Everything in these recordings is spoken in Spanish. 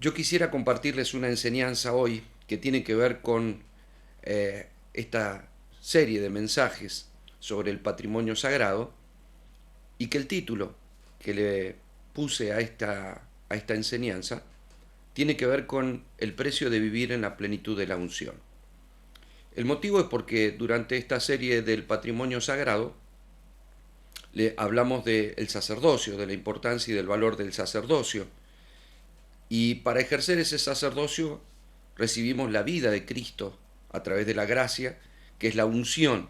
Yo quisiera compartirles una enseñanza hoy que tiene que ver con esta serie de mensajes sobre el patrimonio sagrado y que el título que le puse a esta enseñanza tiene que ver con el precio de vivir en la plenitud de la unción. El motivo es porque durante esta serie del patrimonio sagrado le hablamos del sacerdocio, de la importancia y del valor del sacerdocio. Y para ejercer ese sacerdocio recibimos la vida de Cristo a través de la gracia, que es la unción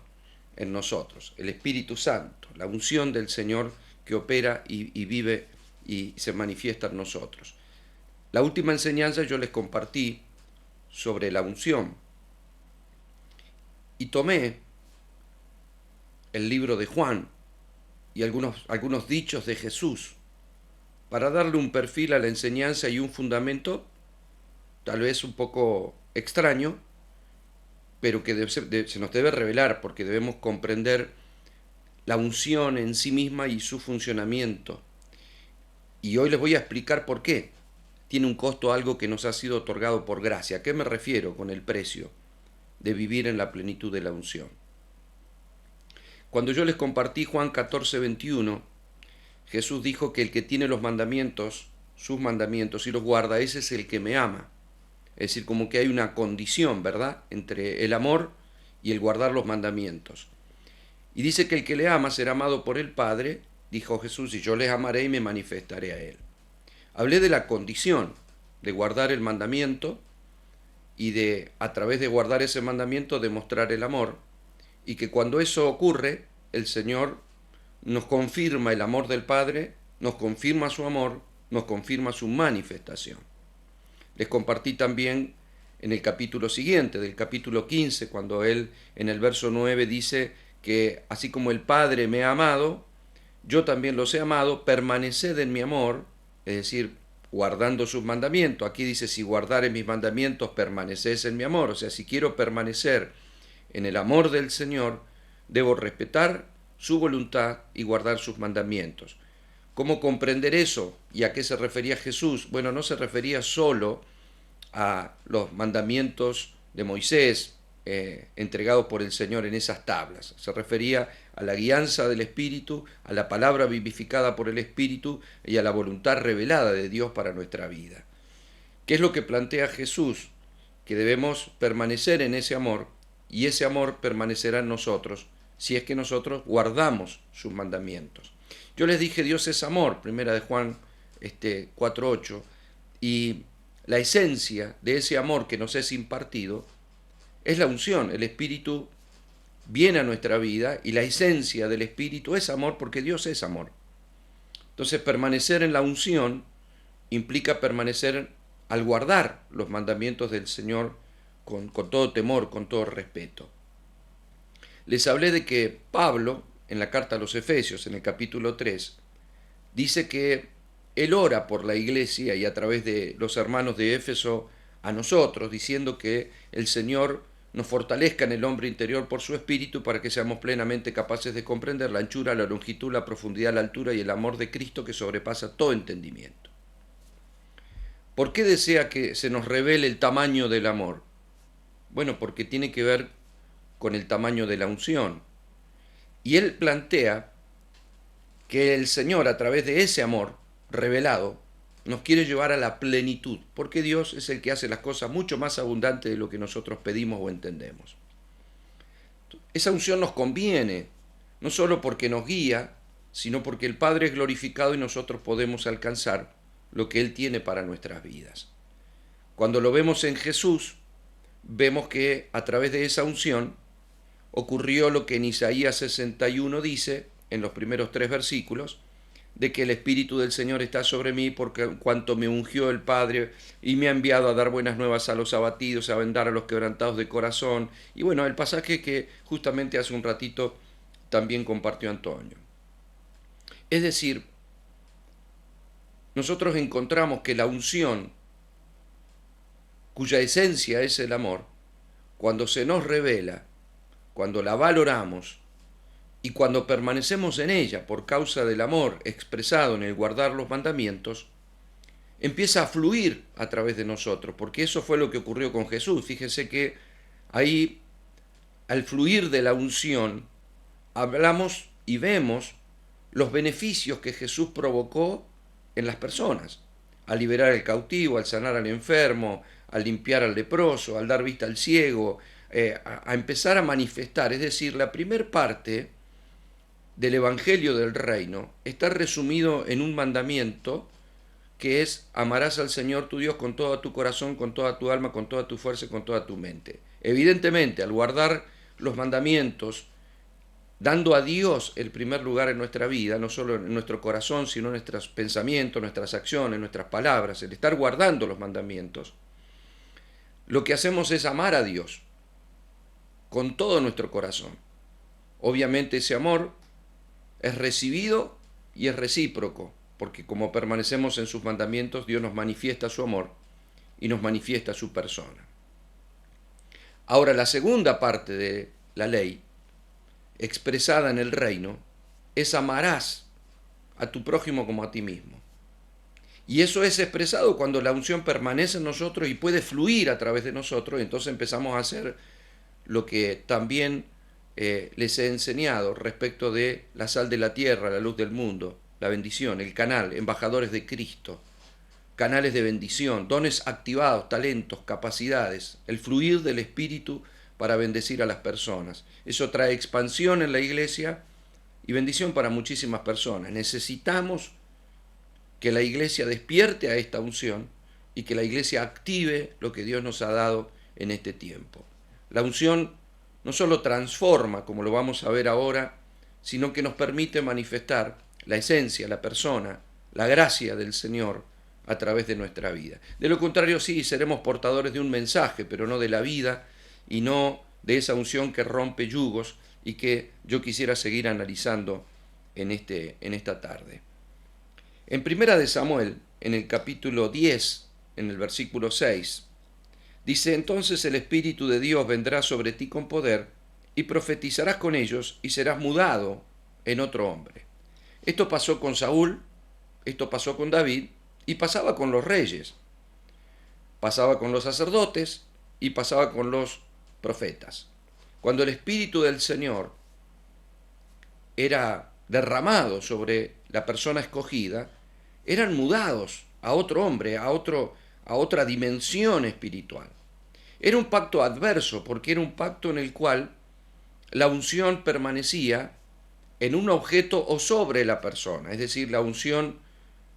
en nosotros, el Espíritu Santo, la unción del Señor que opera y vive y se manifiesta en nosotros. La última enseñanza yo les compartí sobre la unción y tomé el libro de Juan y algunos dichos de Jesús para darle un perfil a la enseñanza y un fundamento tal vez un poco extraño, pero que se nos debe revelar porque debemos comprender la unción en sí misma y su funcionamiento. Y hoy les voy a explicar por qué tiene un costo algo que nos ha sido otorgado por gracia. ¿A qué me refiero con el precio de vivir en la plenitud de la unción? Cuando yo les compartí Juan 14:21, Jesús dijo que el que tiene los mandamientos, sus mandamientos, y los guarda, ese es el que me ama. Es decir, como que hay una condición, ¿verdad?, entre el amor y el guardar los mandamientos. Y dice que el que le ama será amado por el Padre, dijo Jesús, y yo les amaré y me manifestaré a él. Hablé de la condición de guardar el mandamiento y de, a través de guardar ese mandamiento, demostrar el amor, y que cuando eso ocurre, el Señor nos confirma el amor del Padre, nos confirma su amor, nos confirma su manifestación. Les compartí también en el capítulo siguiente, del capítulo 15, cuando él en el verso 9 dice que así como el Padre me ha amado, yo también los he amado, permaneced en mi amor, es decir, guardando sus mandamientos. Aquí dice, si guardare mis mandamientos, permaneced en mi amor. O sea, si quiero permanecer en el amor del Señor, debo respetar su voluntad y guardar sus mandamientos. ¿Cómo comprender eso? ¿Y a qué se refería Jesús? Bueno, no se refería solo a los mandamientos de Moisés entregados por el Señor en esas tablas. Se refería a la guianza del Espíritu, a la palabra vivificada por el Espíritu y a la voluntad revelada de Dios para nuestra vida. ¿Qué es lo que plantea Jesús? Que debemos permanecer en ese amor y ese amor permanecerá en nosotros si es que nosotros guardamos sus mandamientos. Yo les dije, Dios es amor, primera de Juan 4:8, y la esencia de ese amor que nos es impartido es la unción. El Espíritu viene a nuestra vida y la esencia del Espíritu es amor porque Dios es amor. Entonces, permanecer en la unción implica permanecer al guardar los mandamientos del Señor con todo temor, con todo respeto. Les hablé de que Pablo, en la carta a los Efesios, en el capítulo 3, dice que él ora por la iglesia y a través de los hermanos de Éfeso a nosotros, diciendo que el Señor nos fortalezca en el hombre interior por su espíritu para que seamos plenamente capaces de comprender la anchura, la longitud, la profundidad, la altura y el amor de Cristo que sobrepasa todo entendimiento. ¿Por qué desea que se nos revele el tamaño del amor? Bueno, porque tiene que ver con el tamaño de la unción. Y él plantea que el Señor, a través de ese amor revelado, nos quiere llevar a la plenitud, porque Dios es el que hace las cosas mucho más abundantes de lo que nosotros pedimos o entendemos. Esa unción nos conviene, no solo porque nos guía, sino porque el Padre es glorificado y nosotros podemos alcanzar lo que Él tiene para nuestras vidas. Cuando lo vemos en Jesús, vemos que a través de esa unción ocurrió lo que en Isaías 61 dice, en los primeros 3 versículos, de que el Espíritu del Señor está sobre mí porque cuanto me ungió el Padre y me ha enviado a dar buenas nuevas a los abatidos, a vendar a los quebrantados de corazón. Y bueno, el pasaje que justamente hace un ratito también compartió Antonio. Es decir, nosotros encontramos que la unción, cuya esencia es el amor, cuando se nos revela, cuando la valoramos, y cuando permanecemos en ella por causa del amor expresado en el guardar los mandamientos, empieza a fluir a través de nosotros, porque eso fue lo que ocurrió con Jesús. Fíjense que ahí, al fluir de la unción, hablamos y vemos los beneficios que Jesús provocó en las personas, al liberar al cautivo, al sanar al enfermo, al limpiar al leproso, al dar vista al ciego, a empezar a manifestar. Es decir, la primer parte del Evangelio del Reino está resumido en un mandamiento que es: amarás al Señor tu Dios con todo tu corazón, con toda tu alma, con toda tu fuerza y con toda tu mente. Evidentemente, al guardar los mandamientos, dando a Dios el primer lugar en nuestra vida, no solo en nuestro corazón, sino en nuestros pensamientos, nuestras acciones, nuestras palabras, el estar guardando los mandamientos, lo que hacemos es amar a Dios con todo nuestro corazón. Obviamente ese amor es recibido y es recíproco, porque como permanecemos en sus mandamientos, Dios nos manifiesta su amor y nos manifiesta su persona. Ahora, la segunda parte de la ley, expresada en el reino, es: amarás a tu prójimo como a ti mismo. Y eso es expresado cuando la unción permanece en nosotros y puede fluir a través de nosotros, y entonces empezamos a hacer lo que también les he enseñado respecto de la sal de la tierra, la luz del mundo, la bendición, el canal, embajadores de Cristo, canales de bendición, dones activados, talentos, capacidades, el fluir del Espíritu para bendecir a las personas. Eso trae expansión en la iglesia y bendición para muchísimas personas. Necesitamos que la iglesia despierte a esta unción y que la iglesia active lo que Dios nos ha dado en este tiempo. La unción no solo transforma, como lo vamos a ver ahora, sino que nos permite manifestar la esencia, la persona, la gracia del Señor a través de nuestra vida. De lo contrario, sí, seremos portadores de un mensaje, pero no de la vida y no de esa unción que rompe yugos y que yo quisiera seguir analizando en esta tarde. En Primera de Samuel, en el capítulo 10, en el versículo 6, dice: entonces el Espíritu de Dios vendrá sobre ti con poder, y profetizarás con ellos, y serás mudado en otro hombre. Esto pasó con Saúl, esto pasó con David, y pasaba con los reyes, pasaba con los sacerdotes, y pasaba con los profetas. Cuando el Espíritu del Señor era derramado sobre la persona escogida, eran mudados a otro hombre, a otra dimensión espiritual. Era un pacto adverso, porque era un pacto en el cual la unción permanecía en un objeto o sobre la persona. Es decir, la unción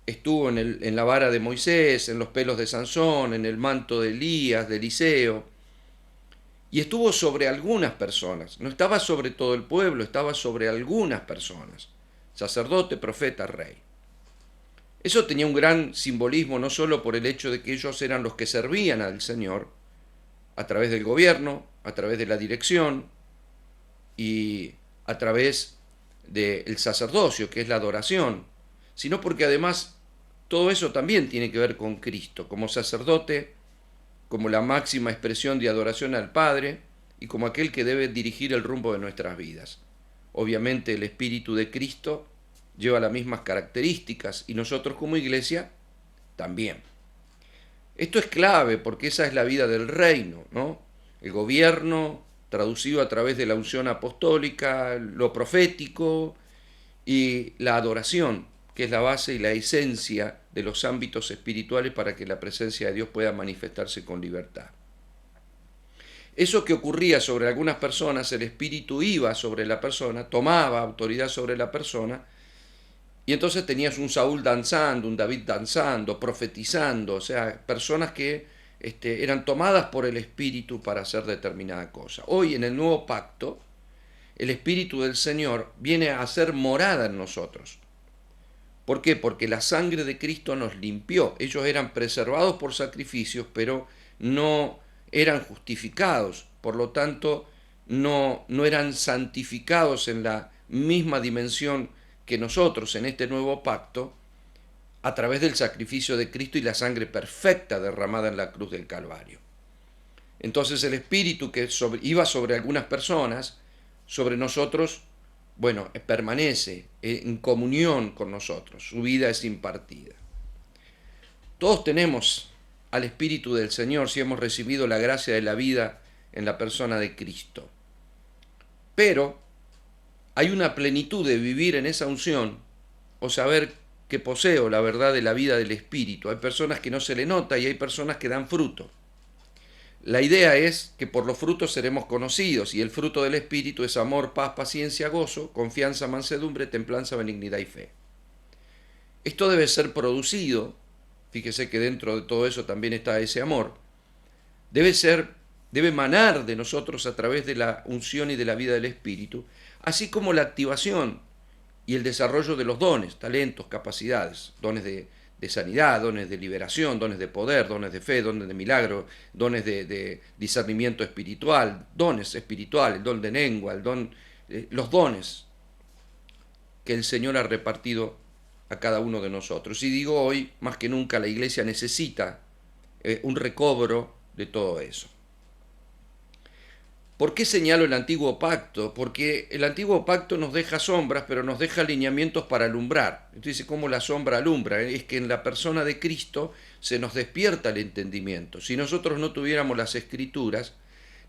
estuvo en la vara de Moisés, en los pelos de Sansón, en el manto de Elías, de Eliseo, y estuvo sobre algunas personas. No estaba sobre todo el pueblo, estaba sobre algunas personas: sacerdote, profeta, rey. Eso tenía un gran simbolismo, no solo por el hecho de que ellos eran los que servían al Señor a través del gobierno, a través de la dirección y a través del sacerdocio, que es la adoración, sino porque además todo eso también tiene que ver con Cristo, como sacerdote, como la máxima expresión de adoración al Padre y como aquel que debe dirigir el rumbo de nuestras vidas. Obviamente el Espíritu de Cristo lleva las mismas características y nosotros como iglesia también. Esto es clave porque esa es la vida del reino, ¿no? El gobierno traducido a través de la unción apostólica, lo profético y la adoración, que es la base y la esencia de los ámbitos espirituales para que la presencia de Dios pueda manifestarse con libertad. Eso que ocurría sobre algunas personas, el Espíritu iba sobre la persona, tomaba autoridad sobre la persona, y entonces tenías un Saúl danzando, un David danzando, profetizando, o sea, personas que eran tomadas por el Espíritu para hacer determinada cosa. Hoy en el nuevo pacto, el Espíritu del Señor viene a hacer morada en nosotros. ¿Por qué? Porque la sangre de Cristo nos limpió. Ellos eran preservados por sacrificios, pero no eran justificados. Por lo tanto, no eran santificados en la misma dimensión que nosotros en este nuevo pacto, a través del sacrificio de Cristo y la sangre perfecta derramada en la cruz del Calvario. Entonces el Espíritu que iba sobre algunas personas, sobre nosotros, bueno, permanece en comunión con nosotros, su vida es impartida. Todos tenemos al Espíritu del Señor si hemos recibido la gracia de la vida en la persona de Cristo. Pero hay una plenitud de vivir en esa unción o saber que poseo la verdad de la vida del Espíritu. Hay personas que no se le nota y hay personas que dan fruto. La idea es que por los frutos seremos conocidos, y el fruto del Espíritu es amor, paz, paciencia, gozo, confianza, mansedumbre, templanza, benignidad y fe. Esto debe ser producido, fíjese que dentro de todo eso también está ese amor, debe emanar de nosotros a través de la unción y de la vida del Espíritu, así como la activación y el desarrollo de los dones, talentos, capacidades, dones de sanidad, dones de liberación, dones de poder, dones de fe, dones de milagro, dones de discernimiento espiritual, dones espirituales, el don de lengua, los dones que el Señor ha repartido a cada uno de nosotros. Y digo hoy, más que nunca, la iglesia necesita un recobro de todo eso. ¿Por qué señalo el antiguo pacto? Porque el antiguo pacto nos deja sombras, pero nos deja lineamientos para alumbrar. Entonces, ¿cómo la sombra alumbra? Es que en la persona de Cristo se nos despierta el entendimiento. Si nosotros no tuviéramos las Escrituras,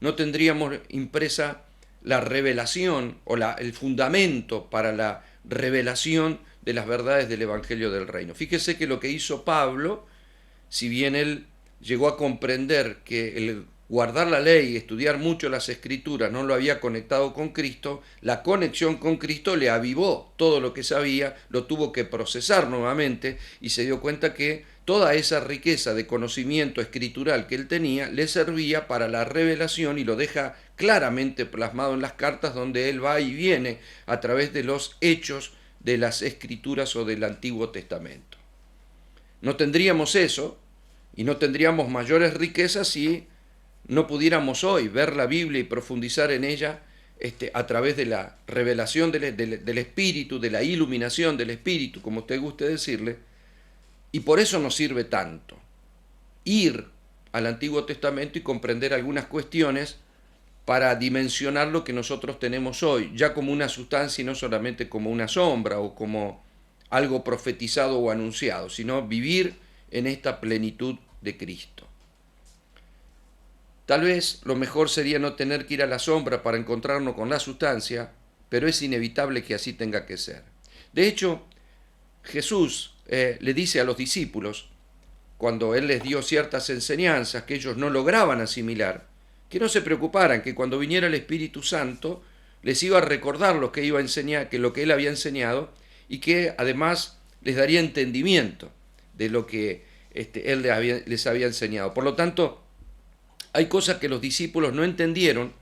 no tendríamos impresa la revelación o el fundamento para la revelación de las verdades del Evangelio del Reino. Fíjese que lo que hizo Pablo, si bien él llegó a comprender que el guardar la ley y estudiar mucho las Escrituras no lo había conectado con Cristo, la conexión con Cristo le avivó todo lo que sabía, lo tuvo que procesar nuevamente y se dio cuenta que toda esa riqueza de conocimiento escritural que él tenía le servía para la revelación, y lo deja claramente plasmado en las cartas, donde él va y viene a través de los hechos de las Escrituras o del Antiguo Testamento. No tendríamos eso y no tendríamos mayores riquezas si no pudiéramos hoy ver la Biblia y profundizar en ella a través de la revelación del Espíritu, de la iluminación del Espíritu, como usted guste decirle, y por eso nos sirve tanto ir al Antiguo Testamento y comprender algunas cuestiones para dimensionar lo que nosotros tenemos hoy, ya como una sustancia y no solamente como una sombra o como algo profetizado o anunciado, sino vivir en esta plenitud de Cristo. Tal vez lo mejor sería no tener que ir a la sombra para encontrarnos con la sustancia, pero es inevitable que así tenga que ser. De hecho, Jesús le dice a los discípulos, cuando Él les dio ciertas enseñanzas que ellos no lograban asimilar, que no se preocuparan, que cuando viniera el Espíritu Santo les iba a recordar lo que iba a enseñar, que lo que Él había enseñado, y que además les daría entendimiento de lo que Él les había enseñado. Por lo tanto, hay cosas que los discípulos no entendieron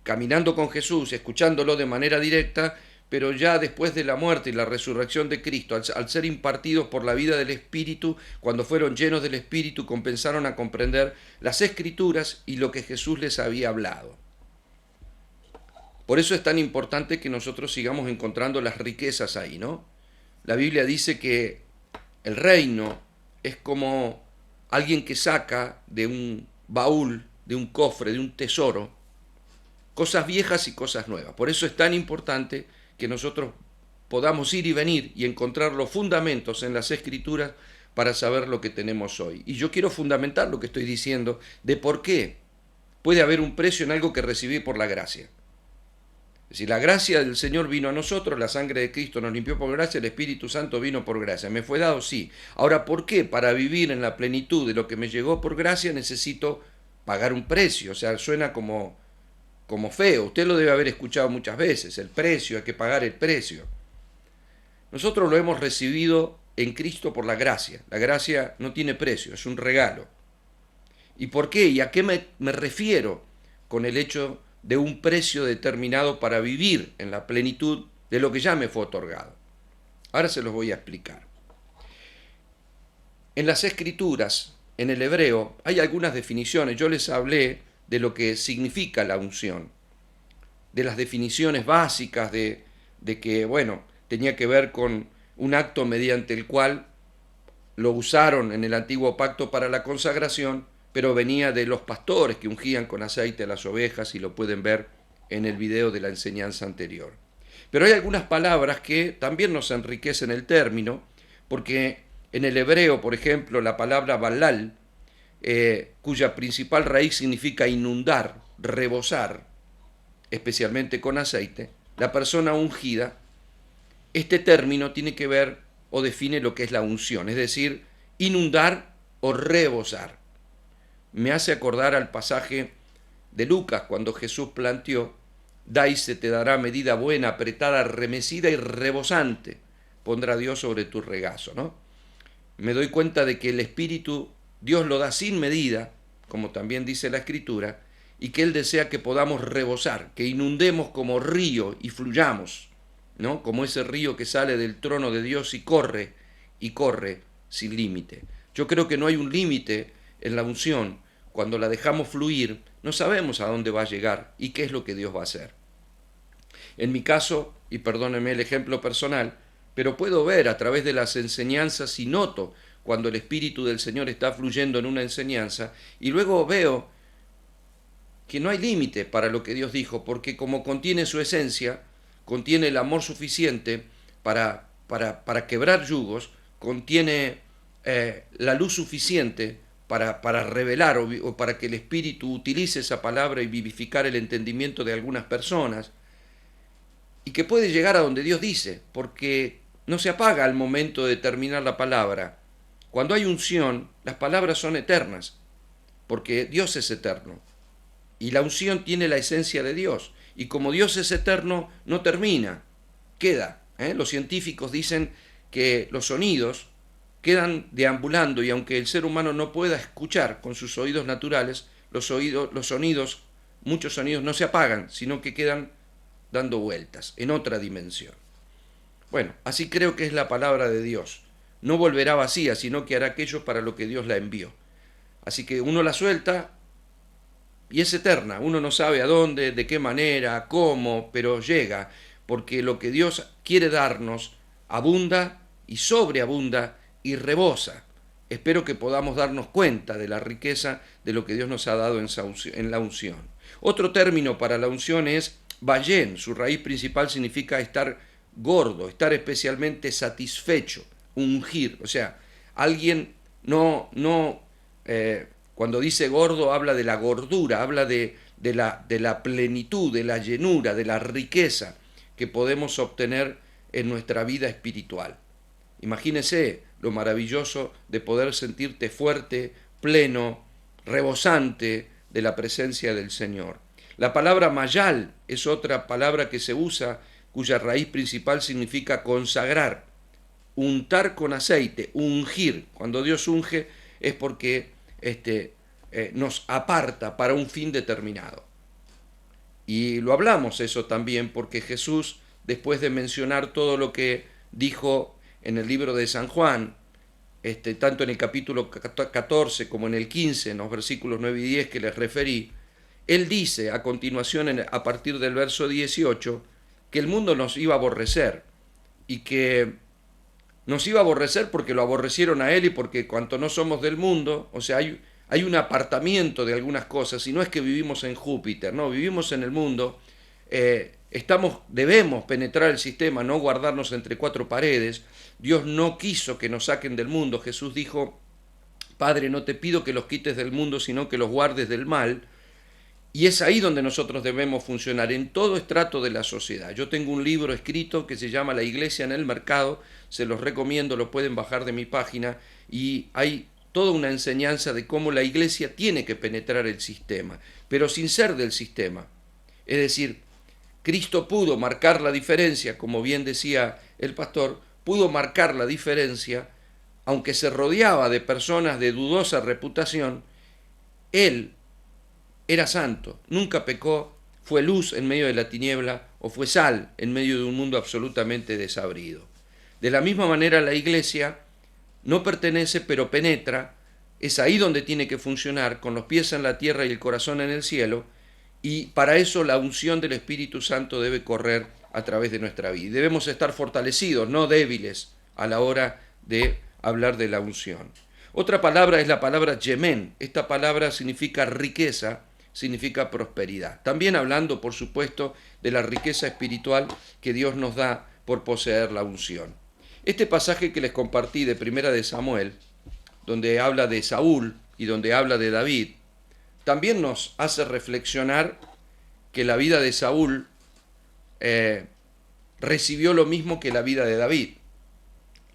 caminando con Jesús, escuchándolo de manera directa, pero ya después de la muerte y la resurrección de Cristo, al ser impartidos por la vida del Espíritu, cuando fueron llenos del Espíritu, comenzaron a comprender las Escrituras y lo que Jesús les había hablado. Por eso es tan importante que nosotros sigamos encontrando las riquezas ahí, ¿no? La Biblia dice que el reino es como alguien que saca de un baúl, de un cofre, de un tesoro, cosas viejas y cosas nuevas. Por eso es tan importante que nosotros podamos ir y venir y encontrar los fundamentos en las Escrituras para saber lo que tenemos hoy. Y yo quiero fundamentar lo que estoy diciendo de por qué puede haber un precio en algo que recibí por la gracia. Si la gracia del Señor vino a nosotros, la sangre de Cristo nos limpió por gracia, el Espíritu Santo vino por gracia. ¿Me fue dado? Sí. Ahora, ¿por qué? Para vivir en la plenitud de lo que me llegó por gracia necesito pagar un precio. O sea, suena como feo. Usted lo debe haber escuchado muchas veces. El precio, hay que pagar el precio. Nosotros lo hemos recibido en Cristo por la gracia. La gracia no tiene precio, es un regalo. ¿Y por qué? ¿Y a qué me refiero con el hecho de un precio determinado para vivir en la plenitud de lo que ya me fue otorgado? Ahora se los voy a explicar. En las Escrituras, en el hebreo, hay algunas definiciones. Yo les hablé de lo que significa la unción, de las definiciones básicas de que, bueno, tenía que ver con un acto mediante el cual lo usaron en el antiguo pacto para la consagración, pero venía de los pastores que ungían con aceite a las ovejas, y lo pueden ver en el video de la enseñanza anterior. Pero hay algunas palabras que también nos enriquecen el término, porque En el hebreo, por ejemplo, la palabra balal, cuya principal raíz significa inundar, rebosar, especialmente con aceite, la persona ungida, este término tiene que ver o define lo que es la unción, es decir, inundar o rebosar. Me hace acordar al pasaje de Lucas cuando Jesús planteó: da y se te dará medida buena, apretada, remecida y rebosante, pondrá Dios sobre tu regazo, ¿no? Me doy cuenta de que el Espíritu Dios lo da sin medida, como también dice la Escritura, y que Él desea que podamos rebosar, que inundemos como río y fluyamos, ¿no? Como ese río que sale del trono de Dios y corre sin límite. Yo creo que no hay un límite en la unción. Cuando la dejamos fluir, no sabemos a dónde va a llegar y qué es lo que Dios va a hacer. En mi caso, y perdónenme el ejemplo personal, pero puedo ver a través de las enseñanzas y noto cuando el Espíritu del Señor está fluyendo en una enseñanza, y luego veo que no hay límite para lo que Dios dijo, porque como contiene su esencia, contiene el amor suficiente para quebrar yugos, contiene la luz suficiente para revelar o para que el Espíritu utilice esa palabra y vivificar el entendimiento de algunas personas, y que puede llegar a donde Dios dice, porque no se apaga al momento de terminar la palabra. Cuando hay unción, las palabras son eternas, porque Dios es eterno, y la unción tiene la esencia de Dios, y como Dios es eterno, no termina, queda. Los científicos dicen que los sonidos quedan deambulando, y aunque el ser humano no pueda escuchar con sus oídos naturales, los sonidos, muchos sonidos no se apagan, sino que quedan dando vueltas en otra dimensión. Bueno, así creo que es la palabra de Dios. No volverá vacía, sino que hará aquello para lo que Dios la envió. Así que uno la suelta y es eterna. Uno no sabe a dónde, de qué manera, cómo, pero llega, porque lo que Dios quiere darnos abunda y sobreabunda y rebosa. Espero que podamos darnos cuenta de la riqueza de lo que Dios nos ha dado en la unción. Otro término para la unción es Bayén. Su raíz principal significa estar gordo, estar especialmente satisfecho, ungir. O sea, alguien cuando dice gordo habla de la gordura, habla de la plenitud, de la llenura, de la riqueza que podemos obtener en nuestra vida espiritual. Imagínese lo maravilloso de poder sentirte fuerte, pleno, rebosante de la presencia del Señor. La palabra mayal es otra palabra que se usa, cuya raíz principal significa consagrar, untar con aceite, ungir. Cuando Dios unge es porque nos aparta para un fin determinado. Y lo hablamos eso también porque Jesús, después de mencionar todo lo que dijo en el libro de San Juan, tanto en el capítulo 14 como en el 15, en los versículos 9 y 10 que les referí, Él dice a continuación, a partir del verso 18, que el mundo nos iba a aborrecer, y que nos iba a aborrecer porque lo aborrecieron a Él y porque cuanto no somos del mundo, o sea, hay un apartamiento de algunas cosas, y no es que vivimos en Júpiter, no, vivimos en el mundo, debemos penetrar el sistema, no guardarnos entre cuatro paredes. Dios no quiso que nos saquen del mundo. Jesús dijo: Padre, no te pido que los quites del mundo, sino que los guardes del mal. Y es ahí donde nosotros debemos funcionar, en todo estrato de la sociedad. Yo tengo un libro escrito que se llama La Iglesia en el Mercado, se los recomiendo, lo pueden bajar de mi página, y hay toda una enseñanza de cómo la Iglesia tiene que penetrar el sistema, pero sin ser del sistema. Es decir, Cristo pudo marcar la diferencia, como bien decía el pastor, pudo marcar la diferencia, aunque se rodeaba de personas de dudosa reputación. Él era santo, nunca pecó, fue luz en medio de la tiniebla o fue sal en medio de un mundo absolutamente desabrido. De la misma manera la Iglesia no pertenece pero penetra, es ahí donde tiene que funcionar, con los pies en la tierra y el corazón en el cielo, y para eso la unción del Espíritu Santo debe correr a través de nuestra vida. Debemos estar fortalecidos, no débiles, a la hora de hablar de la unción. Otra palabra es la palabra yemen. Esta palabra significa riqueza, significa prosperidad. También hablando, por supuesto, de la riqueza espiritual que Dios nos da por poseer la unción. Este pasaje que les compartí de Primera de Samuel, donde habla de Saúl y donde habla de David, también nos hace reflexionar que la vida de Saúl recibió lo mismo que la vida de David,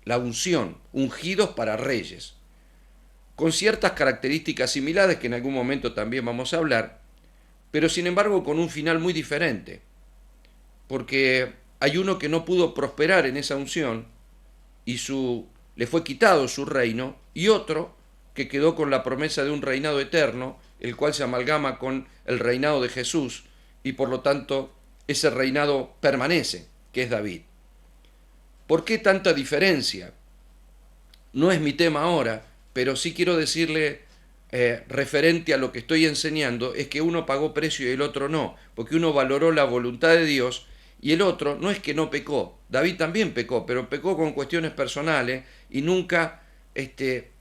la unción, ungidos para reyes, con ciertas características similares que en algún momento también vamos a hablar, pero sin embargo con un final muy diferente, porque hay uno que no pudo prosperar en esa unción y le fue quitado su reino, y otro que quedó con la promesa de un reinado eterno, el cual se amalgama con el reinado de Jesús, y por lo tanto ese reinado permanece, que es David. ¿Por qué tanta diferencia? No es mi tema ahora, pero sí quiero decirle, referente a lo que estoy enseñando, es que uno pagó precio y el otro no, porque uno valoró la voluntad de Dios y el otro no es que no pecó. David también pecó, pero pecó con cuestiones personales y nunca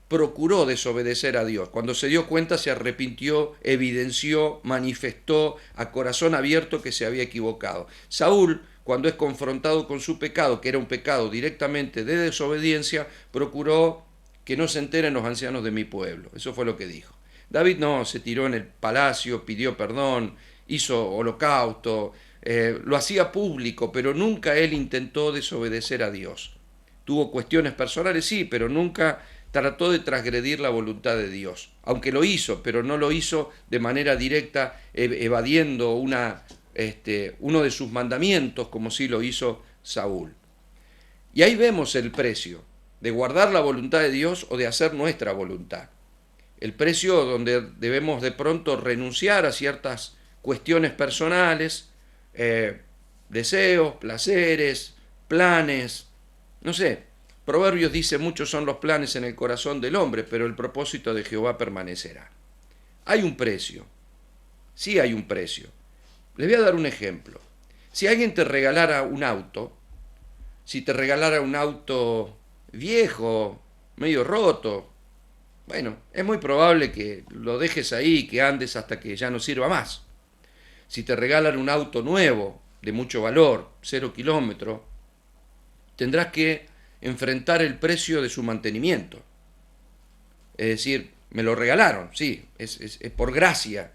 procuró desobedecer a Dios. Cuando se dio cuenta se arrepintió, evidenció, manifestó a corazón abierto que se había equivocado. Saúl, cuando es confrontado con su pecado, que era un pecado directamente de desobediencia, procuró que no se enteren los ancianos de mi pueblo. Eso fue lo que dijo. David no, se tiró en el palacio, pidió perdón, hizo holocausto, lo hacía público, pero nunca él intentó desobedecer a Dios. Tuvo cuestiones personales, sí, pero nunca trató de transgredir la voluntad de Dios. Aunque lo hizo, pero no lo hizo de manera directa, evadiendo uno de sus mandamientos, como sí lo hizo Saúl. Y ahí vemos el precio de guardar la voluntad de Dios o de hacer nuestra voluntad. El precio donde debemos de pronto renunciar a ciertas cuestiones personales, deseos, placeres, planes, no sé. Proverbios dice, muchos son los planes en el corazón del hombre, pero el propósito de Jehová permanecerá. Hay un precio, sí hay un precio. Les voy a dar un ejemplo. Si alguien te regalara un auto, si te regalara un auto viejo, medio roto, bueno, es muy probable que lo dejes ahí, que andes hasta que ya no sirva más. Si te regalan un auto nuevo, de mucho valor, 0 kilómetros, tendrás que enfrentar el precio de su mantenimiento. Es decir, me lo regalaron, sí, es por gracia,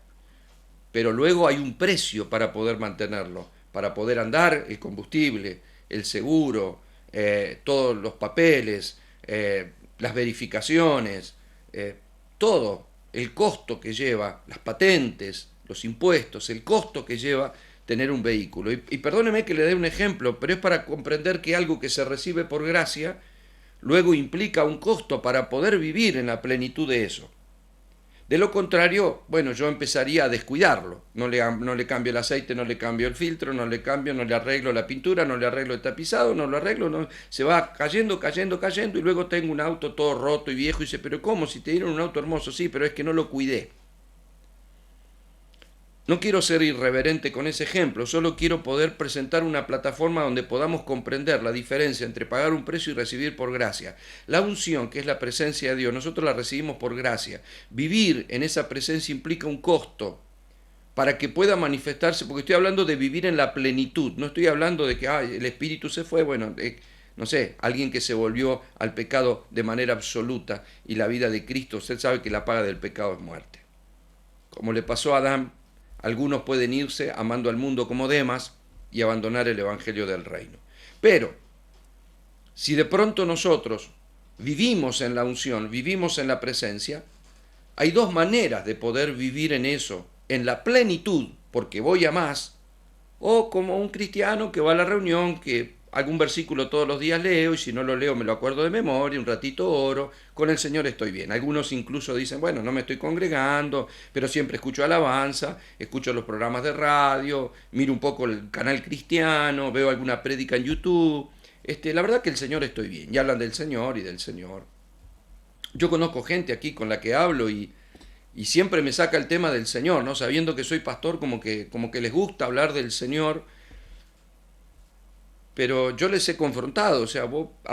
pero luego hay un precio para poder mantenerlo, para poder andar, el combustible, el seguro, todos los papeles, las verificaciones, todo, el costo que lleva, las patentes, los impuestos, el costo que lleva tener un vehículo. Y perdóneme que le dé un ejemplo, pero es para comprender que algo que se recibe por gracia luego implica un costo para poder vivir en la plenitud de eso. De lo contrario, bueno, yo empezaría a descuidarlo. No le cambio el aceite, no le cambio el filtro, no le arreglo la pintura, no le arreglo el tapizado, no lo arreglo, no, se va cayendo, y luego tengo un auto todo roto y viejo y dice, pero ¿cómo? Si te dieron un auto hermoso, sí, pero es que no lo cuidé. No quiero ser irreverente con ese ejemplo, solo quiero poder presentar una plataforma donde podamos comprender la diferencia entre pagar un precio y recibir por gracia. La unción, que es la presencia de Dios, nosotros la recibimos por gracia. Vivir en esa presencia implica un costo para que pueda manifestarse, porque estoy hablando de vivir en la plenitud, no estoy hablando de que el espíritu se fue, bueno, no sé, alguien que se volvió al pecado de manera absoluta y la vida de Cristo, usted sabe que la paga del pecado es muerte. Como le pasó a Adán, algunos pueden irse amando al mundo como Demas y abandonar el evangelio del reino. Pero, si de pronto nosotros vivimos en la unción, vivimos en la presencia, hay dos maneras de poder vivir en eso, en la plenitud, porque voy a más, o como un cristiano que va a la reunión, que algún versículo todos los días leo, y si no lo leo me lo acuerdo de memoria, un ratito oro, con el Señor estoy bien. Algunos incluso dicen, bueno, no me estoy congregando, pero siempre escucho alabanza, escucho los programas de radio, miro un poco el canal cristiano, veo alguna prédica en YouTube. La verdad que el Señor estoy bien, y hablan del Señor y del Señor. Yo conozco gente aquí con la que hablo y siempre me saca el tema del Señor, ¿no? Sabiendo que soy pastor, como que les gusta hablar del Señor. Pero yo les he confrontado, o sea, a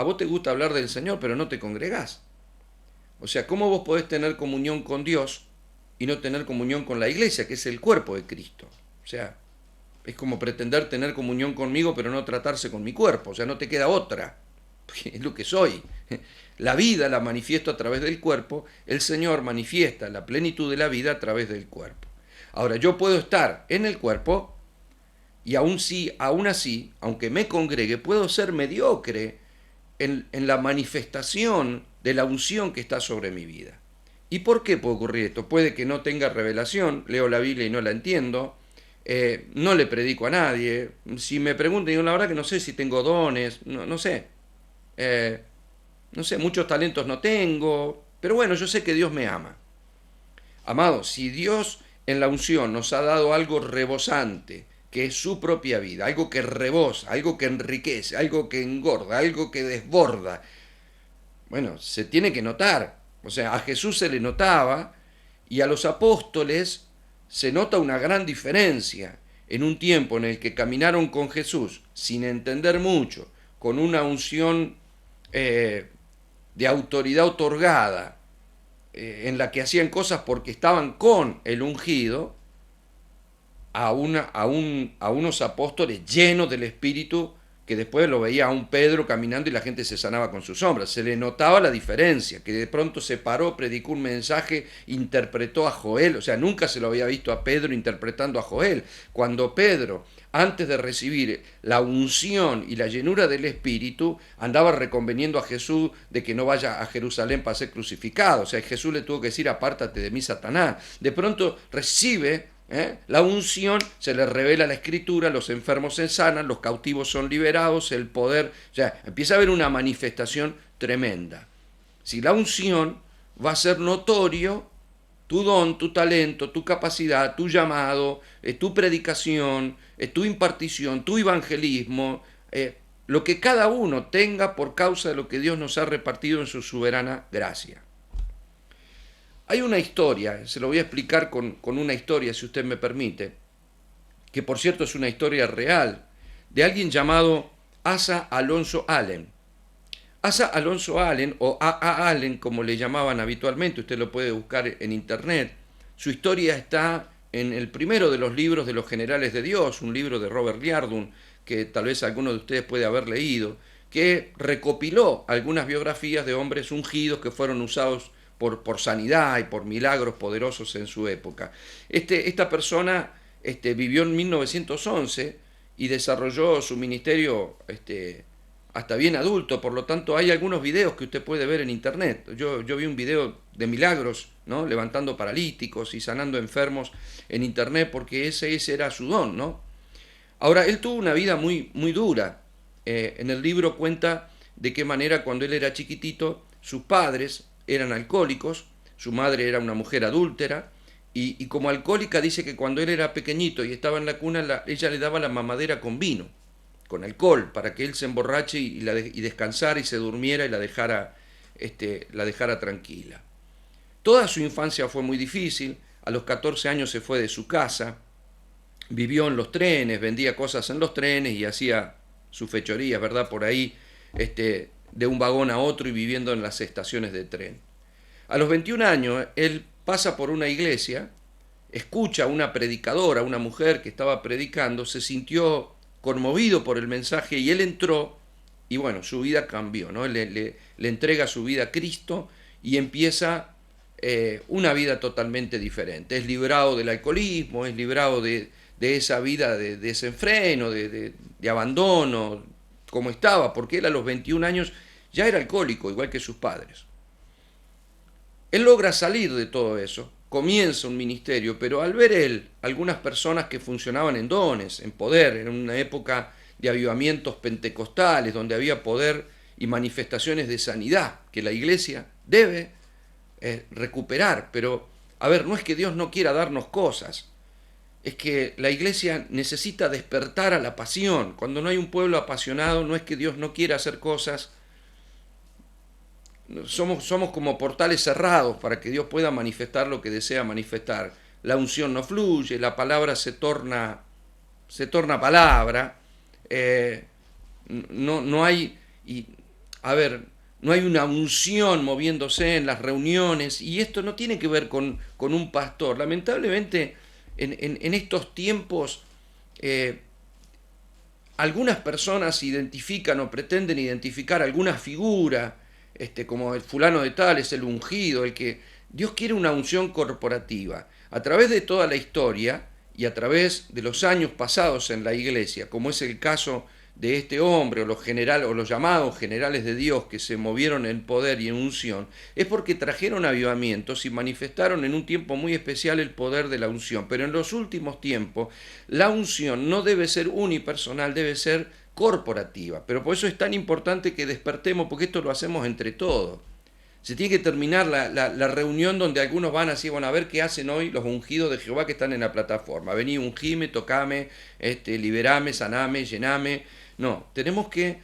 vos te gusta hablar del Señor, pero no te congregás. O sea, ¿cómo vos podés tener comunión con Dios y no tener comunión con la iglesia, que es el cuerpo de Cristo? O sea, es como pretender tener comunión conmigo, pero no tratarse con mi cuerpo, o sea, no te queda otra. es lo que soy. La vida la manifiesto a través del cuerpo, el Señor manifiesta la plenitud de la vida a través del cuerpo. Ahora, yo puedo estar en el cuerpo y aún así, aunque me congregue, puedo ser mediocre en la manifestación de la unción que está sobre mi vida. ¿Y por qué puede ocurrir esto? Puede que no tenga revelación, leo la Biblia y no la entiendo, no le predico a nadie, si me preguntan, digo la verdad que no sé si tengo dones, no sé, no sé, muchos talentos no tengo, pero bueno, yo sé que Dios me ama. Amados, si Dios en la unción nos ha dado algo rebosante, que es su propia vida, algo que rebosa, algo que enriquece, algo que engorda, algo que desborda, bueno, se tiene que notar. O sea, a Jesús se le notaba y a los apóstoles se nota una gran diferencia en un tiempo en el que caminaron con Jesús sin entender mucho, con una unción de autoridad otorgada, en la que hacían cosas porque estaban con el ungido, a unos apóstoles llenos del Espíritu, que después lo veía a un Pedro caminando y la gente se sanaba con sus sombras. Se le notaba la diferencia, que de pronto se paró, predicó un mensaje, interpretó a Joel, o sea, nunca se lo había visto a Pedro interpretando a Joel. Cuando Pedro, antes de recibir la unción y la llenura del Espíritu, andaba reconveniendo a Jesús de que no vaya a Jerusalén para ser crucificado. O sea, Jesús le tuvo que decir, apártate de mí, Satanás. De pronto recibe la unción, se le revela la escritura, los enfermos se sanan, los cautivos son liberados, el poder, o sea, empieza a haber una manifestación tremenda. Si la unción va a ser notorio, tu don, tu talento, tu capacidad, tu llamado, tu predicación, tu impartición, tu evangelismo, lo que cada uno tenga por causa de lo que Dios nos ha repartido en su soberana gracia. Hay una historia, se lo voy a explicar con una historia, si usted me permite, que por cierto es una historia real, de alguien llamado Asa Alonso Allen. Asa Alonso Allen, o A.A. Allen, como le llamaban habitualmente, usted lo puede buscar en internet. Su historia está en el primero de los libros de los generales de Dios, un libro de Robert Liardon, que tal vez alguno de ustedes puede haber leído, que recopiló algunas biografías de hombres ungidos que fueron usados por sanidad y por milagros poderosos en su época. Esta persona vivió en 1911 y desarrolló su ministerio hasta bien adulto, por lo tanto hay algunos videos que usted puede ver en internet. Yo vi un video de milagros, ¿no?, levantando paralíticos y sanando enfermos en internet, porque ese era su don, ¿no? Ahora, él tuvo una vida muy, muy dura. En el libro cuenta de qué manera cuando él era chiquitito, sus padres eran alcohólicos, su madre era una mujer adúltera, y como alcohólica dice que cuando él era pequeñito y estaba en la cuna, ella le daba la mamadera con vino, con alcohol, para que él se emborrache y descansara y se durmiera y la dejara tranquila. Toda su infancia fue muy difícil. A los 14 años se fue de su casa, vivió en los trenes, vendía cosas en los trenes y hacía sus fechorías, ¿verdad?, por ahí, de un vagón a otro y viviendo en las estaciones de tren. A los 21 años, él pasa por una iglesia, escucha a una predicadora, una mujer que estaba predicando, se sintió conmovido por el mensaje y él entró y bueno, su vida cambió, ¿no? Le entrega su vida a Cristo y empieza una vida totalmente diferente. Es librado del alcoholismo, es librado de esa vida de desenfreno, de abandono, como estaba, porque él a los 21 años ya era alcohólico, igual que sus padres. Él logra salir de todo eso, comienza un ministerio, pero al ver él algunas personas que funcionaban en dones, en poder, en una época de avivamientos pentecostales, donde había poder y manifestaciones de sanidad, que la iglesia debe recuperar. Pero, a ver, no es que Dios no quiera darnos cosas, es que la iglesia necesita despertar a la pasión. Cuando no hay un pueblo apasionado, no es que Dios no quiera hacer cosas. Somos como portales cerrados para que Dios pueda manifestar lo que desea manifestar. La unción no fluye, la palabra se torna palabra. No hay una unción moviéndose en las reuniones, y esto no tiene que ver con un pastor. Lamentablemente, en estos tiempos algunas personas identifican o pretenden identificar alguna figura, como el fulano de tal es el ungido, el que Dios quiere una unción corporativa. A través de toda la historia y a través de los años pasados en la iglesia, como es el caso de este hombre o los llamados generales de Dios que se movieron en poder y en unción, es porque trajeron avivamientos y manifestaron en un tiempo muy especial el poder de la unción. Pero en los últimos tiempos la unción no debe ser unipersonal, debe ser corporativa. Pero por eso es tan importante que despertemos, porque esto lo hacemos entre todos. Se tiene que terminar la reunión donde algunos van así, bueno, a ver qué hacen hoy los ungidos de Jehová que están en la plataforma. Vení, ungime, tocame, liberame, saname, llename. No, tenemos que,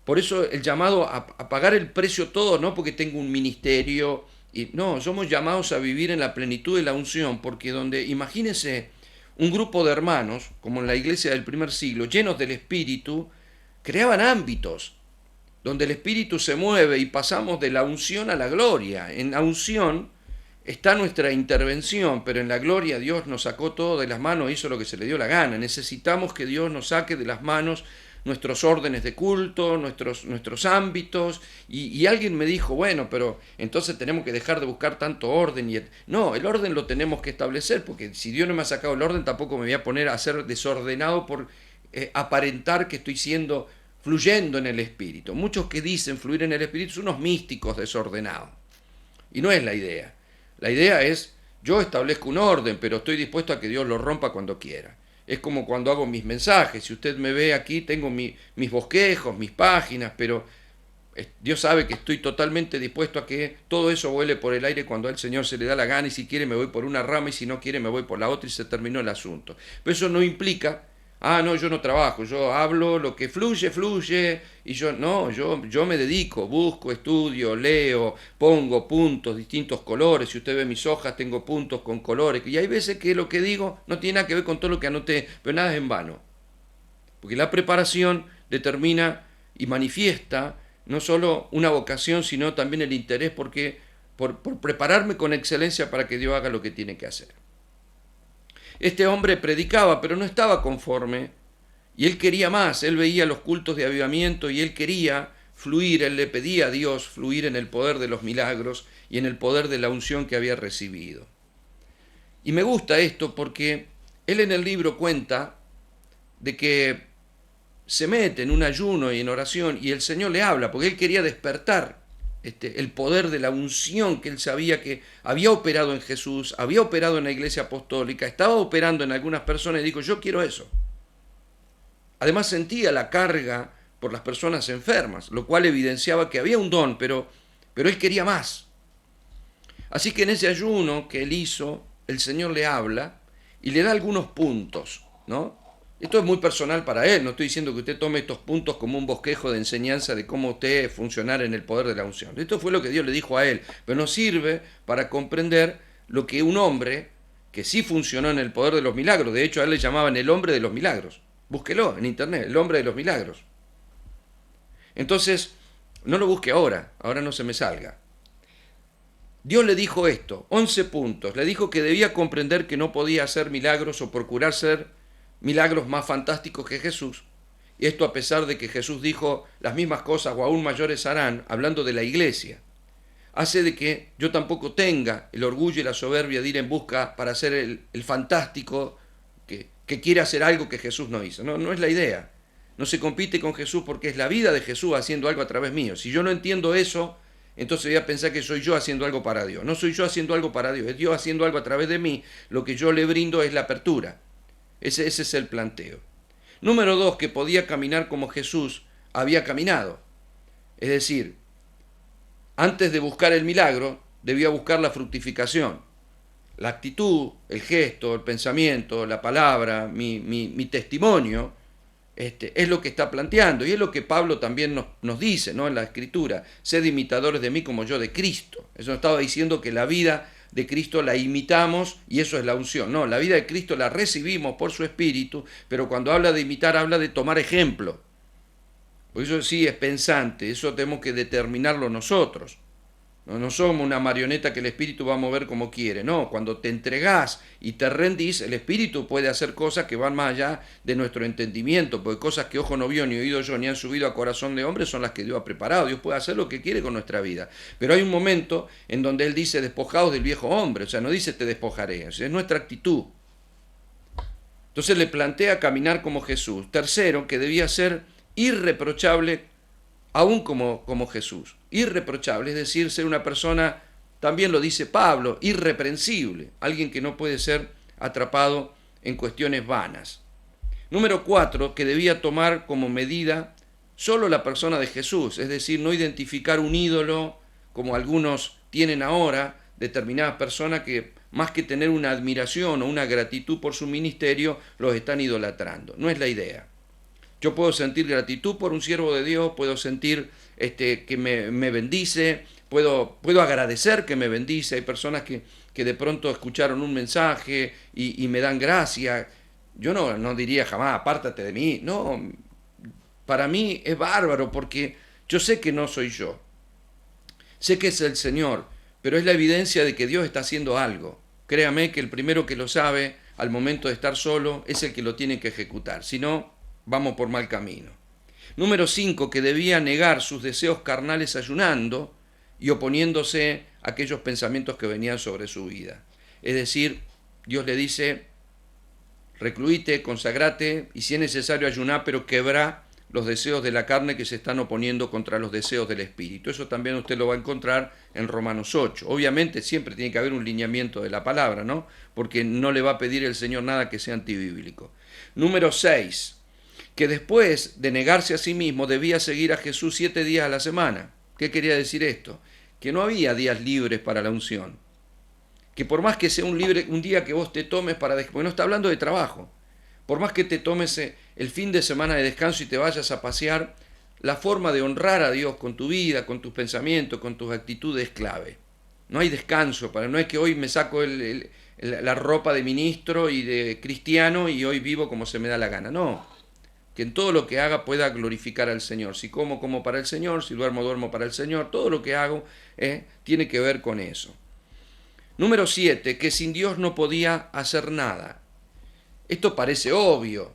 por eso el llamado a pagar el precio todo, no porque tengo un ministerio, y no, somos llamados a vivir en la plenitud de la unción, porque donde, imagínense, un grupo de hermanos, como en la iglesia del primer siglo, llenos del Espíritu, creaban ámbitos donde el Espíritu se mueve y pasamos de la unción a la gloria. En la unción está nuestra intervención, pero en la gloria Dios nos sacó todo de las manos e hizo lo que se le dio la gana. Necesitamos que Dios nos saque de las manos nuestros órdenes de culto, nuestros ámbitos, y alguien me dijo, bueno, pero entonces tenemos que dejar de buscar tanto orden. No, el orden lo tenemos que establecer, porque si Dios no me ha sacado el orden, tampoco me voy a poner a ser desordenado por aparentar que estoy fluyendo en el Espíritu. Muchos que dicen fluir en el Espíritu son unos místicos desordenados. Y no es la idea. La idea es, yo establezco un orden, pero estoy dispuesto a que Dios lo rompa cuando quiera. Es como cuando hago mis mensajes. Si usted me ve aquí, tengo mis bosquejos, mis páginas, pero Dios sabe que estoy totalmente dispuesto a que todo eso vuele por el aire cuando al Señor se le da la gana, y si quiere me voy por una rama y si no quiere me voy por la otra y se terminó el asunto. Pero eso no implica, no, yo no trabajo, yo hablo, lo que fluye, fluye, y yo me dedico, busco, estudio, leo, pongo puntos, distintos colores. Si usted ve mis hojas, tengo puntos con colores, y hay veces que lo que digo no tiene nada que ver con todo lo que anoté, pero nada es en vano, porque la preparación determina y manifiesta no solo una vocación, sino también el interés por prepararme con excelencia para que Dios haga lo que tiene que hacer. Este hombre predicaba, pero no estaba conforme, y él quería más. Él veía los cultos de avivamiento y él quería fluir, él le pedía a Dios fluir en el poder de los milagros y en el poder de la unción que había recibido. Y me gusta esto porque él en el libro cuenta de que se mete en un ayuno y en oración y el Señor le habla, porque él quería despertar el poder de la unción que él sabía que había operado en Jesús, había operado en la iglesia apostólica, estaba operando en algunas personas, y dijo, yo quiero eso. Además sentía la carga por las personas enfermas, lo cual evidenciaba que había un don, pero él quería más. Así que en ese ayuno que él hizo, el Señor le habla y le da algunos puntos, ¿no? Esto es muy personal para él, no estoy diciendo que usted tome estos puntos como un bosquejo de enseñanza de cómo usted funcionar en el poder de la unción. Esto fue lo que Dios le dijo a él, pero nos sirve para comprender lo que un hombre que sí funcionó en el poder de los milagros, de hecho a él le llamaban el hombre de los milagros, búsquelo en internet, el hombre de los milagros. Entonces, no lo busque ahora no se me salga. Dios le dijo esto, 11 puntos, le dijo que debía comprender que no podía hacer milagros o procurar ser milagros más fantásticos que Jesús, y esto a pesar de que Jesús dijo las mismas cosas o aún mayores harán, hablando de la iglesia, hace de que yo tampoco tenga el orgullo y la soberbia de ir en busca para hacer el fantástico que quiere hacer algo que Jesús no hizo. No es la idea. No se compite con Jesús porque es la vida de Jesús haciendo algo a través mío. Si yo no entiendo eso, entonces voy a pensar que soy yo haciendo algo para Dios. No soy yo haciendo algo para Dios, es Dios haciendo algo a través de mí. Lo que yo le brindo es la apertura. Ese es el planteo. Número 2, que podía caminar como Jesús había caminado. Es decir, antes de buscar el milagro, debía buscar la fructificación. La actitud, el gesto, el pensamiento, la palabra, mi testimonio, es lo que está planteando. Y es lo que Pablo también nos dice, ¿no? En la Escritura. Sed imitadores de mí como yo de Cristo. Eso estaba diciendo que la vida de Cristo la imitamos y eso es la unción. No, la vida de Cristo la recibimos por su Espíritu, pero cuando habla de imitar, habla de tomar ejemplo. Por eso sí es pensante, eso tenemos que determinarlo nosotros. No somos una marioneta que el Espíritu va a mover como quiere. No, cuando te entregás y te rendís, el Espíritu puede hacer cosas que van más allá de nuestro entendimiento, porque cosas que ojo no vio, ni oído yo, ni han subido a corazón de hombre son las que Dios ha preparado. Dios puede hacer lo que quiere con nuestra vida. Pero hay un momento en donde Él dice despojados del viejo hombre, o sea, no dice te despojaré, es nuestra actitud. Entonces le plantea caminar como Jesús. Tercero, que debía ser irreprochable aún como Jesús. Irreprochable, es decir, ser una persona, también lo dice Pablo, irreprensible, alguien que no puede ser atrapado en cuestiones vanas. Número 4, que debía tomar como medida solo la persona de Jesús, es decir, no identificar un ídolo como algunos tienen ahora, determinadas personas que más que tener una admiración o una gratitud por su ministerio, los están idolatrando. No es la idea. Yo puedo sentir gratitud por un siervo de Dios, puedo sentir que me bendice, puedo agradecer que me bendice. Hay personas que de pronto escucharon un mensaje y me dan gracia. Yo no diría jamás, apártate de mí. No, para mí es bárbaro porque yo sé que no soy yo. Sé que es el Señor, pero es la evidencia de que Dios está haciendo algo. Créame que el primero que lo sabe al momento de estar solo es el que lo tiene que ejecutar. Si no, vamos por mal camino. Número 5, que debía negar sus deseos carnales ayunando y oponiéndose a aquellos pensamientos que venían sobre su vida. Es decir, Dios le dice, recluíte, consagrate y si es necesario ayunar, pero quebrá los deseos de la carne que se están oponiendo contra los deseos del Espíritu. Eso también usted lo va a encontrar en Romanos 8. Obviamente siempre tiene que haber un lineamiento de la palabra, ¿no? Porque no le va a pedir el Señor nada que sea antibíblico. Número 6, que después de negarse a sí mismo debía seguir a Jesús 7 días a la semana. ¿Qué quería decir esto? Que no había días libres para la unción. Que por más que sea un día que vos te tomes porque no está hablando de trabajo, por más que te tomes el fin de semana de descanso y te vayas a pasear, la forma de honrar a Dios con tu vida, con tus pensamientos, con tus actitudes es clave. No hay descanso, no es que hoy me saco la ropa de ministro y de cristiano y hoy vivo como se me da la gana. No, que en todo lo que haga pueda glorificar al Señor. Si como para el Señor, si duermo para el Señor. Todo lo que hago tiene que ver con eso. Número 7, que sin Dios no podía hacer nada. Esto parece obvio,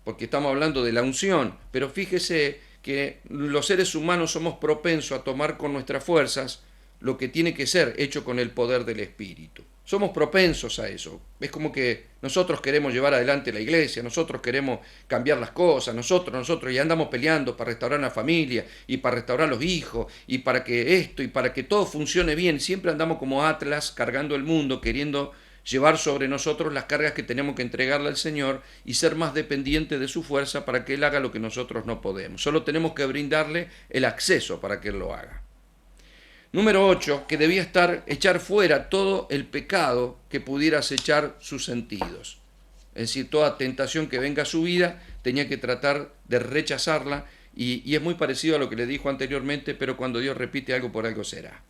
porque estamos hablando de la unción, pero fíjese que los seres humanos somos propensos a tomar con nuestras fuerzas lo que tiene que ser hecho con el poder del Espíritu. Somos propensos a eso. Es como que nosotros queremos llevar adelante la iglesia, nosotros queremos cambiar las cosas, nosotros, y andamos peleando para restaurar la familia y para restaurar los hijos y para que esto y para que todo funcione bien. Siempre andamos como Atlas cargando el mundo, queriendo llevar sobre nosotros las cargas que tenemos que entregarle al Señor y ser más dependientes de su fuerza para que Él haga lo que nosotros no podemos. Solo tenemos que brindarle el acceso para que Él lo haga. Número 8, que debía echar fuera todo el pecado que pudiera acechar sus sentidos. Es decir, toda tentación que venga a su vida tenía que tratar de rechazarla y es muy parecido a lo que le dijo anteriormente, pero cuando Dios repite algo por algo será.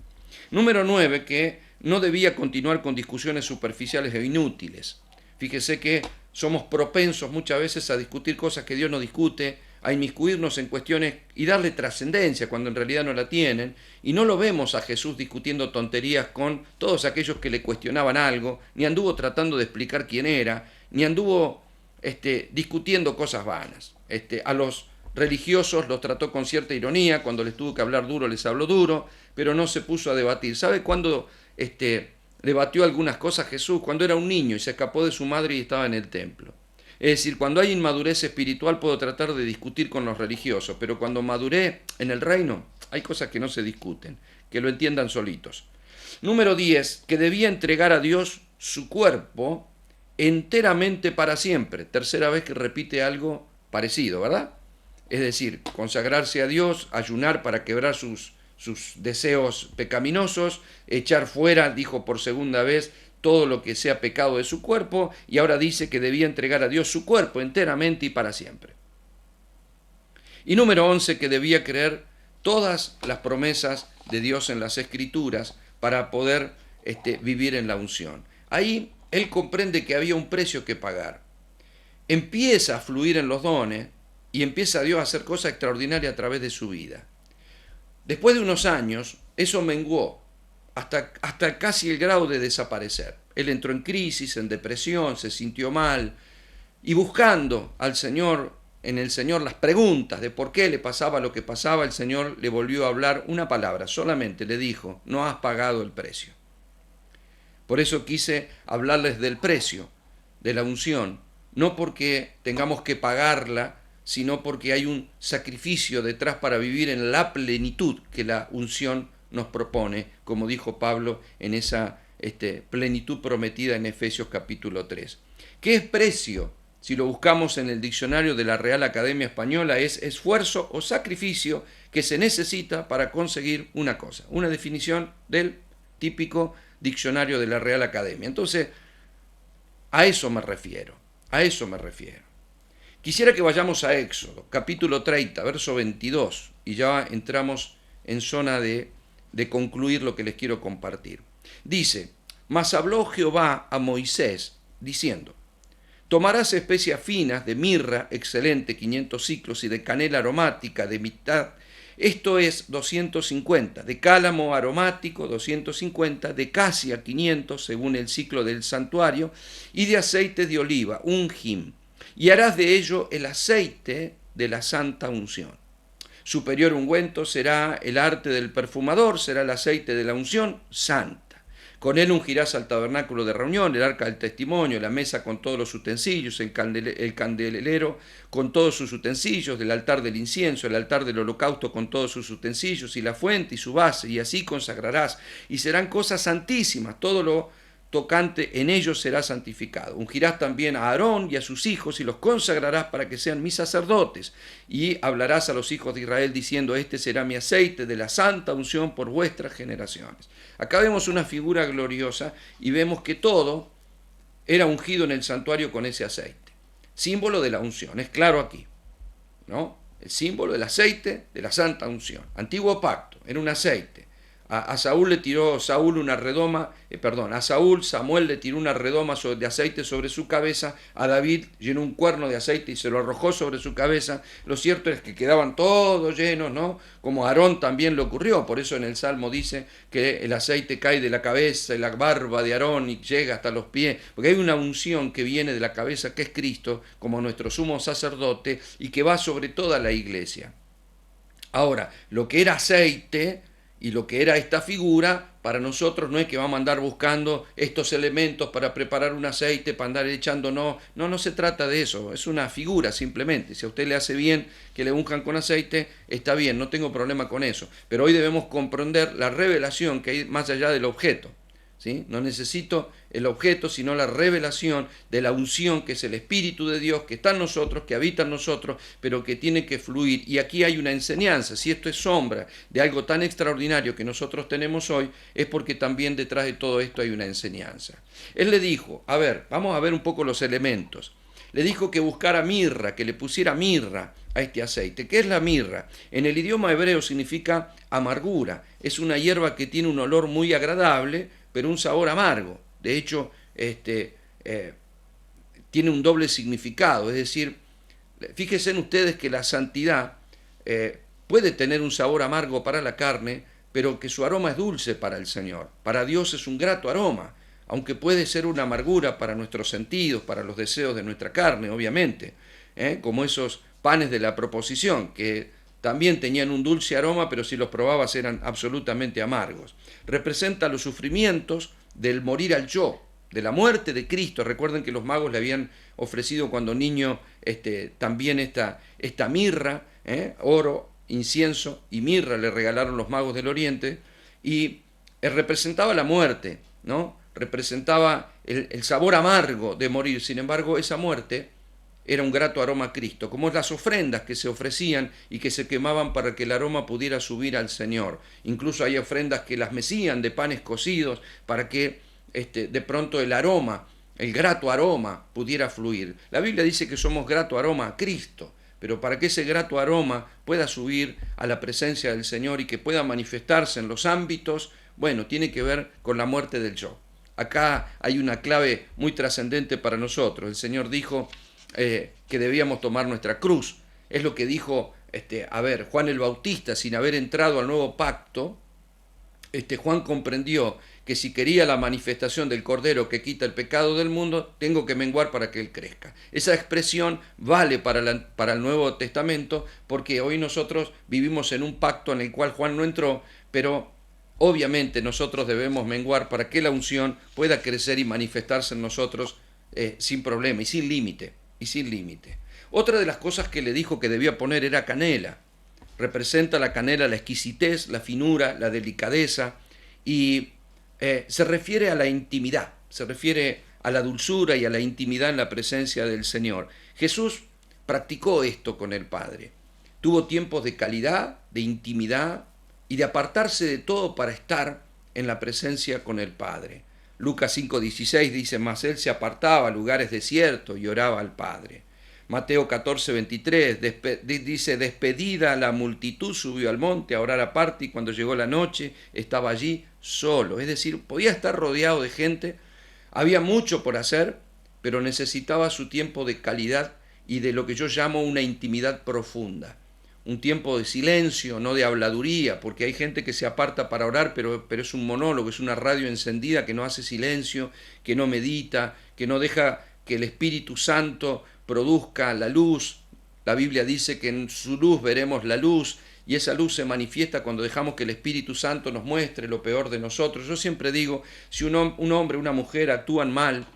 Número 9, que no debía continuar con discusiones superficiales e inútiles. Fíjese que somos propensos muchas veces a discutir cosas que Dios no discute, a inmiscuirnos en cuestiones y darle trascendencia cuando en realidad no la tienen, y no lo vemos a Jesús discutiendo tonterías con todos aquellos que le cuestionaban algo, ni anduvo tratando de explicar quién era, ni anduvo discutiendo cosas vanas. A los religiosos los trató con cierta ironía, cuando les tuvo que hablar duro les habló duro, pero no se puso a debatir. ¿Sabe cuándo debatió algunas cosas Jesús? Cuando era un niño y se escapó de su madre y estaba en el templo. Es decir, cuando hay inmadurez espiritual puedo tratar de discutir con los religiosos, pero cuando maduré en el reino hay cosas que no se discuten, que lo entiendan solitos. Número 10, que debía entregar a Dios su cuerpo enteramente para siempre. Tercera vez que repite algo parecido, ¿verdad? Es decir, consagrarse a Dios, ayunar para quebrar sus deseos pecaminosos, echar fuera, dijo por segunda vez, todo lo que sea pecado de su cuerpo, y ahora dice que debía entregar a Dios su cuerpo enteramente y para siempre. Y número 11, que debía creer todas las promesas de Dios en las Escrituras para poder vivir en la unción. Ahí él comprende que había un precio que pagar. Empieza a fluir en los dones y empieza Dios a hacer cosas extraordinarias a través de su vida. Después de unos años, eso menguó. hasta casi el grado de desaparecer. Él entró en crisis, en depresión, se sintió mal, y buscando al Señor, en el Señor las preguntas de por qué le pasaba lo que pasaba, el Señor le volvió a hablar una palabra, solamente le dijo: no has pagado el precio. Por eso quise hablarles del precio, de la unción, no porque tengamos que pagarla, sino porque hay un sacrificio detrás para vivir en la plenitud que la unción nos propone, como dijo Pablo en esa plenitud prometida en Efesios capítulo 3. ¿Qué es precio? Si lo buscamos en el diccionario de la Real Academia Española, es esfuerzo o sacrificio que se necesita para conseguir una cosa. Una definición del típico diccionario de la Real Academia. Entonces, a eso me refiero, a eso me refiero. Quisiera que vayamos a Éxodo, capítulo 30, verso 22, y ya entramos en zona de concluir lo que les quiero compartir. Dice: mas habló Jehová a Moisés, diciendo: tomarás especias finas de mirra, excelente, 500 siclos, y de canela aromática de mitad, esto es 250, de cálamo aromático 250, de casia 500, según el ciclo del santuario, y de aceite de oliva, un hin, y harás de ello el aceite de la santa unción. Superior ungüento será el arte del perfumador, será el aceite de la unción santa. Con él ungirás al tabernáculo de reunión, el arca del testimonio, la mesa con todos los utensilios, el candelero con todos sus utensilios, el altar del incienso, el altar del holocausto con todos sus utensilios, y la fuente y su base, y así consagrarás. Y serán cosas santísimas, todo lo tocante en ellos será santificado. Ungirás también a Aarón y a sus hijos y los consagrarás para que sean mis sacerdotes. Y hablarás a los hijos de Israel diciendo: este será mi aceite de la santa unción por vuestras generaciones. Acá vemos una figura gloriosa y vemos que todo era ungido en el santuario con ese aceite. Símbolo de la unción, es claro aquí, ¿no? El símbolo del aceite de la santa unción. Antiguo pacto, era un aceite. A Saúl le tiró una redoma, Samuel le tiró una redoma de aceite sobre su cabeza, a David llenó un cuerno de aceite y se lo arrojó sobre su cabeza. Lo cierto es que quedaban todos llenos, ¿no? Como a Aarón también le ocurrió, por eso en el Salmo dice que el aceite cae de la cabeza y la barba de Aarón y llega hasta los pies, porque hay una unción que viene de la cabeza, que es Cristo, como nuestro sumo sacerdote, y que va sobre toda la iglesia. Ahora, lo que era aceite y lo que era esta figura, para nosotros no es que vamos a andar buscando estos elementos para preparar un aceite, para andar echando, no se trata de eso, es una figura simplemente. Si a usted le hace bien que le unjan con aceite, está bien, no tengo problema con eso. Pero hoy debemos comprender la revelación que hay más allá del objeto. ¿Sí? No necesito el objeto, sino la revelación de la unción, que es el Espíritu de Dios, que está en nosotros, que habita en nosotros, pero que tiene que fluir. Y aquí hay una enseñanza. Si esto es sombra de algo tan extraordinario que nosotros tenemos hoy, es porque también detrás de todo esto hay una enseñanza. Él le dijo: a ver, vamos a ver un poco los elementos. Le dijo que buscara mirra, que le pusiera mirra a este aceite. ¿Qué es la mirra? En el idioma hebreo significa amargura. Es una hierba que tiene un olor muy agradable, pero un sabor amargo. De hecho, tiene un doble significado. Es decir, fíjense en ustedes que la santidad puede tener un sabor amargo para la carne, pero que su aroma es dulce para el Señor. Para Dios es un grato aroma, aunque puede ser una amargura para nuestros sentidos, para los deseos de nuestra carne, obviamente, como esos panes de la proposición, que también tenían un dulce aroma, pero si los probabas eran absolutamente amargos. Representa los sufrimientos del morir al yo, de la muerte de Cristo. Recuerden que los magos le habían ofrecido cuando niño también esta mirra, oro, incienso y mirra le regalaron los magos del Oriente, y representaba la muerte, ¿no? Representaba el sabor amargo de morir. Sin embargo, esa muerte era un grato aroma a Cristo, como las ofrendas que se ofrecían y que se quemaban para que el aroma pudiera subir al Señor. Incluso hay ofrendas que las mecían de panes cocidos para que de pronto el aroma, el grato aroma, pudiera fluir. La Biblia dice que somos grato aroma a Cristo, pero para que ese grato aroma pueda subir a la presencia del Señor y que pueda manifestarse en los ámbitos, bueno, tiene que ver con la muerte del yo. Acá hay una clave muy trascendente para nosotros. El Señor dijo que debíamos tomar nuestra cruz. Es lo que dijo Juan el Bautista, sin haber entrado al nuevo pacto, Juan comprendió que si quería la manifestación del Cordero que quita el pecado del mundo, tengo que menguar para que Él crezca. Esa expresión vale para el Nuevo Testamento, porque hoy nosotros vivimos en un pacto en el cual Juan no entró, pero obviamente nosotros debemos menguar para que la unción pueda crecer y manifestarse en nosotros sin problema y sin límite. Otra de las cosas que le dijo que debía poner era canela. Representa la canela la exquisitez, la finura, la delicadeza, y se refiere a la intimidad, se refiere a la dulzura y a la intimidad en la presencia del Señor. Jesús practicó esto con el Padre. Tuvo tiempos de calidad, de intimidad y de apartarse de todo para estar en la presencia con el Padre. Lucas 5:16 dice, mas él se apartaba a lugares desiertos y oraba al Padre. Mateo 14:23 dice, despedida la multitud subió al monte a orar aparte, y cuando llegó la noche estaba allí solo. Es decir, podía estar rodeado de gente, había mucho por hacer, pero necesitaba su tiempo de calidad y de lo que yo llamo una intimidad profunda. Un tiempo de silencio, no de habladuría, porque hay gente que se aparta para orar, pero es un monólogo, es una radio encendida que no hace silencio, que no medita, que no deja que el Espíritu Santo produzca la luz. La Biblia dice que en su luz veremos la luz, y esa luz se manifiesta cuando dejamos que el Espíritu Santo nos muestre lo peor de nosotros. Yo siempre digo, si un hombre, una mujer actúan mal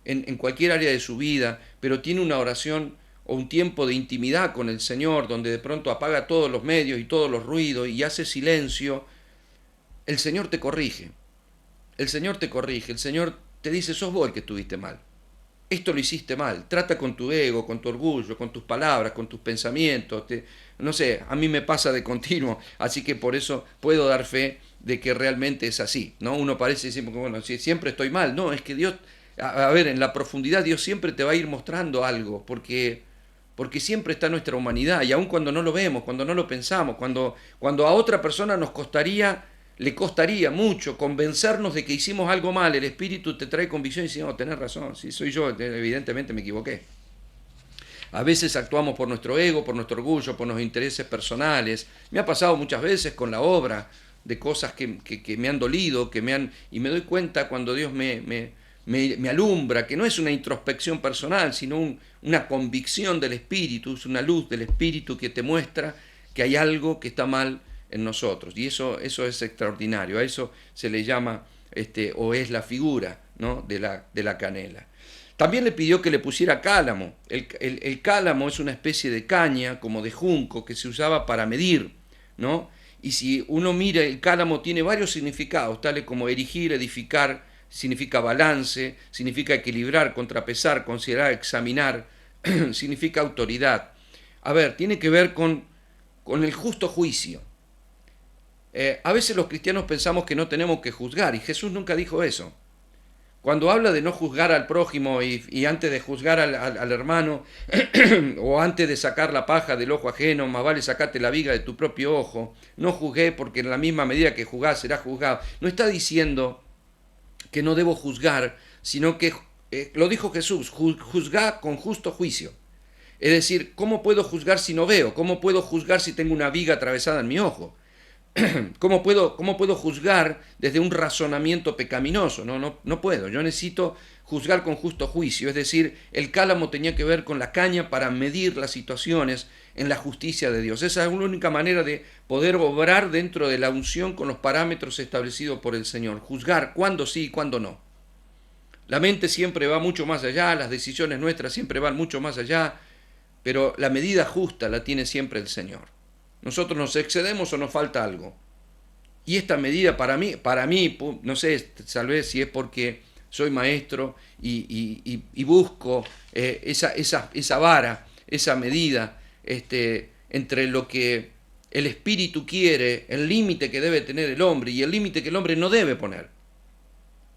en cualquier área de su vida, pero tiene una oración o un tiempo de intimidad con el Señor, donde de pronto apaga todos los medios y todos los ruidos y hace silencio, el Señor te corrige. El Señor te corrige, el Señor te dice, sos vos el que estuviste mal. Esto lo hiciste mal. Trata con tu ego, con tu orgullo, con tus palabras, con tus pensamientos. No sé, a mí me pasa de continuo, así que por eso puedo dar fe de que realmente es así, ¿no? Uno parece decir, bueno, si siempre estoy mal. No, es que Dios, a ver, en la profundidad Dios siempre te va a ir mostrando algo, porque siempre está nuestra humanidad, y aun cuando no lo vemos, cuando no lo pensamos, cuando a otra persona le costaría mucho convencernos de que hicimos algo mal, el Espíritu te trae convicción y dice, no, tenés razón, si soy yo, evidentemente me equivoqué. A veces actuamos por nuestro ego, por nuestro orgullo, por nuestros intereses personales. Me ha pasado muchas veces con la obra, de cosas que me han dolido, y me doy cuenta cuando Dios me alumbra, que no es una introspección personal, sino una convicción del Espíritu, es una luz del Espíritu que te muestra que hay algo que está mal en nosotros, y eso es extraordinario. A eso se le llama, o es la figura, ¿no?, de la canela. También le pidió que le pusiera cálamo. El cálamo es una especie de caña, como de junco, que se usaba para medir, ¿no? Y si uno mira, el cálamo tiene varios significados, tales como erigir, edificar, significa balance, significa equilibrar, contrapesar, considerar, examinar, significa autoridad. A ver, tiene que ver con el justo juicio. A veces los cristianos pensamos que no tenemos que juzgar, y Jesús nunca dijo eso. Cuando habla de no juzgar al prójimo y antes de juzgar al hermano o antes de sacar la paja del ojo ajeno, más vale sacarte la viga de tu propio ojo, no juzgué porque en la misma medida que juzgás serás juzgado. No está diciendo que no debo juzgar, sino que, lo dijo Jesús, juzgá con justo juicio. Es decir, ¿cómo puedo juzgar si no veo? ¿Cómo puedo juzgar si tengo una viga atravesada en mi ojo? ¿Cómo puedo juzgar desde un razonamiento pecaminoso? No puedo. Yo necesito juzgar con justo juicio. Es decir, el cálamo tenía que ver con la caña para medir las situaciones en la justicia de Dios. Esa es la única manera de poder obrar dentro de la unción con los parámetros establecidos por el Señor. Juzgar cuándo sí y cuándo no. La mente siempre va mucho más allá, las decisiones nuestras siempre van mucho más allá, pero la medida justa la tiene siempre el Señor. Nosotros nos excedemos o nos falta algo. Y esta medida para mí, no sé, tal vez si es porque soy maestro y busco esa vara, esa medida entre lo que el Espíritu quiere, el límite que debe tener el hombre y el límite que el hombre no debe poner.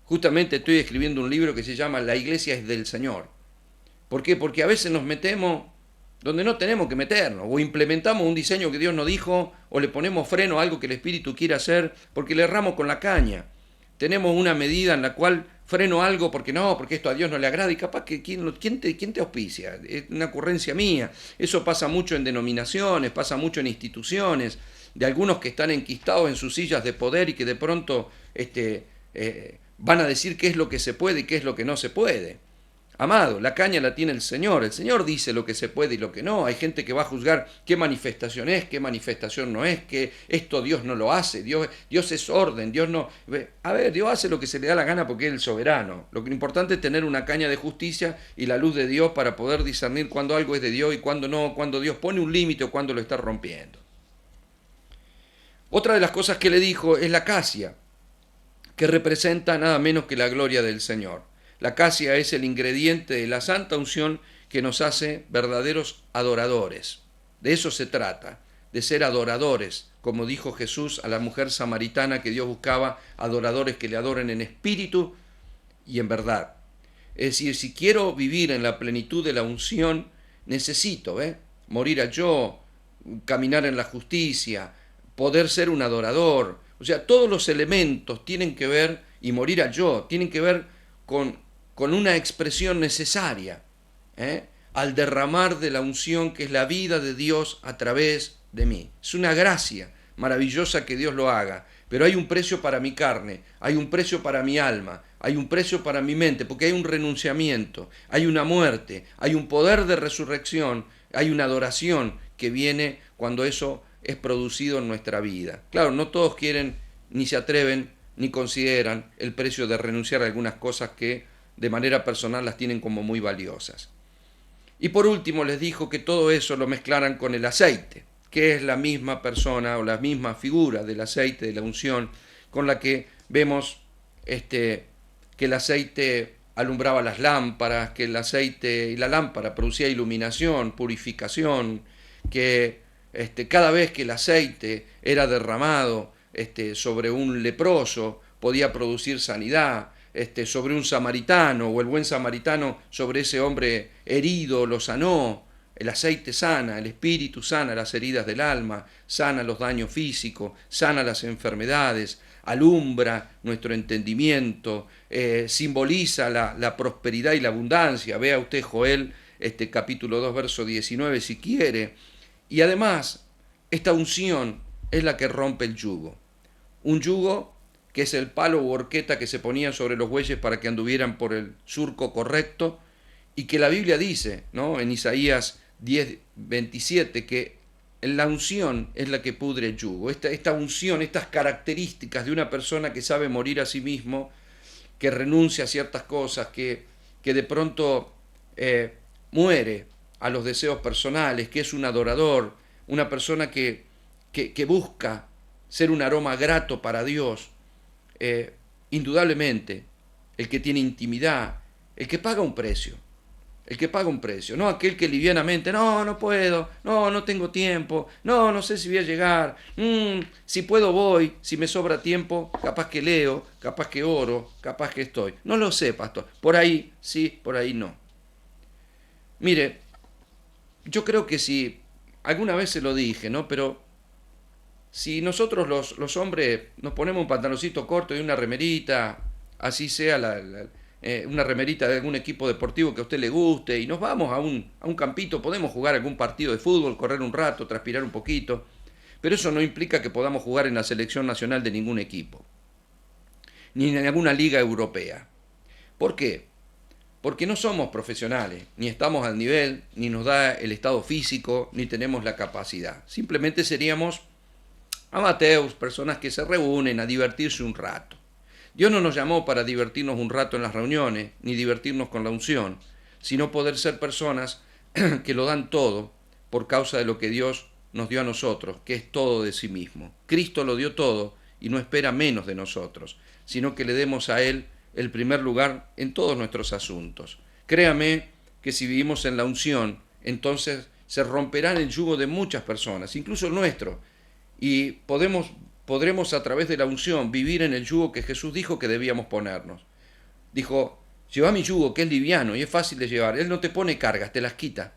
Justamente estoy escribiendo un libro que se llama La Iglesia es del Señor. ¿Por qué? Porque a veces nos metemos donde no tenemos que meternos, o implementamos un diseño que Dios nos dijo, o le ponemos freno a algo que el Espíritu quiere hacer, porque le erramos con la caña. Tenemos una medida en la cual freno algo porque esto a Dios no le agrada, y capaz que ¿quién te auspicia? Es una ocurrencia mía. Eso pasa mucho en denominaciones, pasa mucho en instituciones, de algunos que están enquistados en sus sillas de poder y que de pronto van a decir qué es lo que se puede y qué es lo que no se puede. Amado, la caña la tiene el Señor dice lo que se puede y lo que no. Hay gente que va a juzgar qué manifestación es, qué manifestación no es, que esto Dios no lo hace, Dios es orden, Dios no... A ver, Dios hace lo que se le da la gana porque es el soberano. Lo importante es tener una caña de justicia y la luz de Dios para poder discernir cuando algo es de Dios y cuando no, cuando Dios pone un límite o cuando lo está rompiendo. Otra de las cosas que le dijo es la acacia, que representa nada menos que la gloria del Señor. La acacia es el ingrediente de la santa unción que nos hace verdaderos adoradores. De eso se trata, de ser adoradores, como dijo Jesús a la mujer samaritana que Dios buscaba, adoradores que le adoren en espíritu y en verdad. Es decir, si quiero vivir en la plenitud de la unción, necesito morir a yo, caminar en la justicia, poder ser un adorador. O sea, todos los elementos tienen que ver, y morir a yo, tienen que ver con una expresión necesaria al derramar de la unción que es la vida de Dios a través de mí. Es una gracia maravillosa que Dios lo haga, pero hay un precio para mi carne, hay un precio para mi alma, hay un precio para mi mente, porque hay un renunciamiento, hay una muerte, hay un poder de resurrección, hay una adoración que viene cuando eso es producido en nuestra vida. Claro, no todos quieren, ni se atreven, ni consideran el precio de renunciar a algunas cosas que de manera personal las tienen como muy valiosas. Y por último les dijo que todo eso lo mezclaran con el aceite, que es la misma persona o la misma figura del aceite, de la unción, con la que vemos que el aceite alumbraba las lámparas, que el aceite y la lámpara producía iluminación, purificación, que cada vez que el aceite era derramado sobre un leproso podía producir sanidad, sobre un samaritano, o el buen samaritano sobre ese hombre herido lo sanó. El aceite sana, el espíritu sana las heridas del alma, sana los daños físicos, sana las enfermedades, alumbra nuestro entendimiento, simboliza la prosperidad y la abundancia. Vea usted Joel capítulo 2, verso 19 si quiere. Y además, esta unción es la que rompe el yugo. Un yugo que es el palo u horqueta que se ponían sobre los bueyes para que anduvieran por el surco correcto, y que la Biblia dice, ¿no?, en Isaías 10, 27, que la unción es la que pudre el yugo. Esta unción, estas características de una persona que sabe morir a sí mismo, que renuncia a ciertas cosas, que de pronto muere a los deseos personales, que es un adorador, una persona que busca ser un aroma grato para Dios. Indudablemente, el que tiene intimidad, el que paga un precio, no aquel que livianamente, no puedo, no tengo tiempo, no sé si voy a llegar, si puedo voy, si me sobra tiempo, capaz que leo, capaz que oro, capaz que estoy. No lo sé, pastor, por ahí sí, por ahí no. Mire, yo creo que si, alguna vez se lo dije, ¿no? Pero si nosotros los hombres nos ponemos un pantaloncito corto y una remerita, así sea una remerita de algún equipo deportivo que a usted le guste, y nos vamos a un campito, podemos jugar algún partido de fútbol, correr un rato, transpirar un poquito, pero eso no implica que podamos jugar en la selección nacional de ningún equipo, ni en alguna liga europea. ¿Por qué? Porque no somos profesionales, ni estamos al nivel, ni nos da el estado físico, ni tenemos la capacidad. Simplemente seríamos amateurs, personas que se reúnen a divertirse un rato. Dios no nos llamó para divertirnos un rato en las reuniones, ni divertirnos con la unción, sino poder ser personas que lo dan todo por causa de lo que Dios nos dio a nosotros, que es todo de sí mismo. Cristo lo dio todo y no espera menos de nosotros, sino que le demos a Él el primer lugar en todos nuestros asuntos. Créame que si vivimos en la unción, entonces se romperá el yugo de muchas personas, incluso el nuestro, y podremos a través de la unción vivir en el yugo que Jesús dijo que debíamos ponernos. Dijo, lleva mi yugo que es liviano y es fácil de llevar. Él no te pone cargas, te las quita.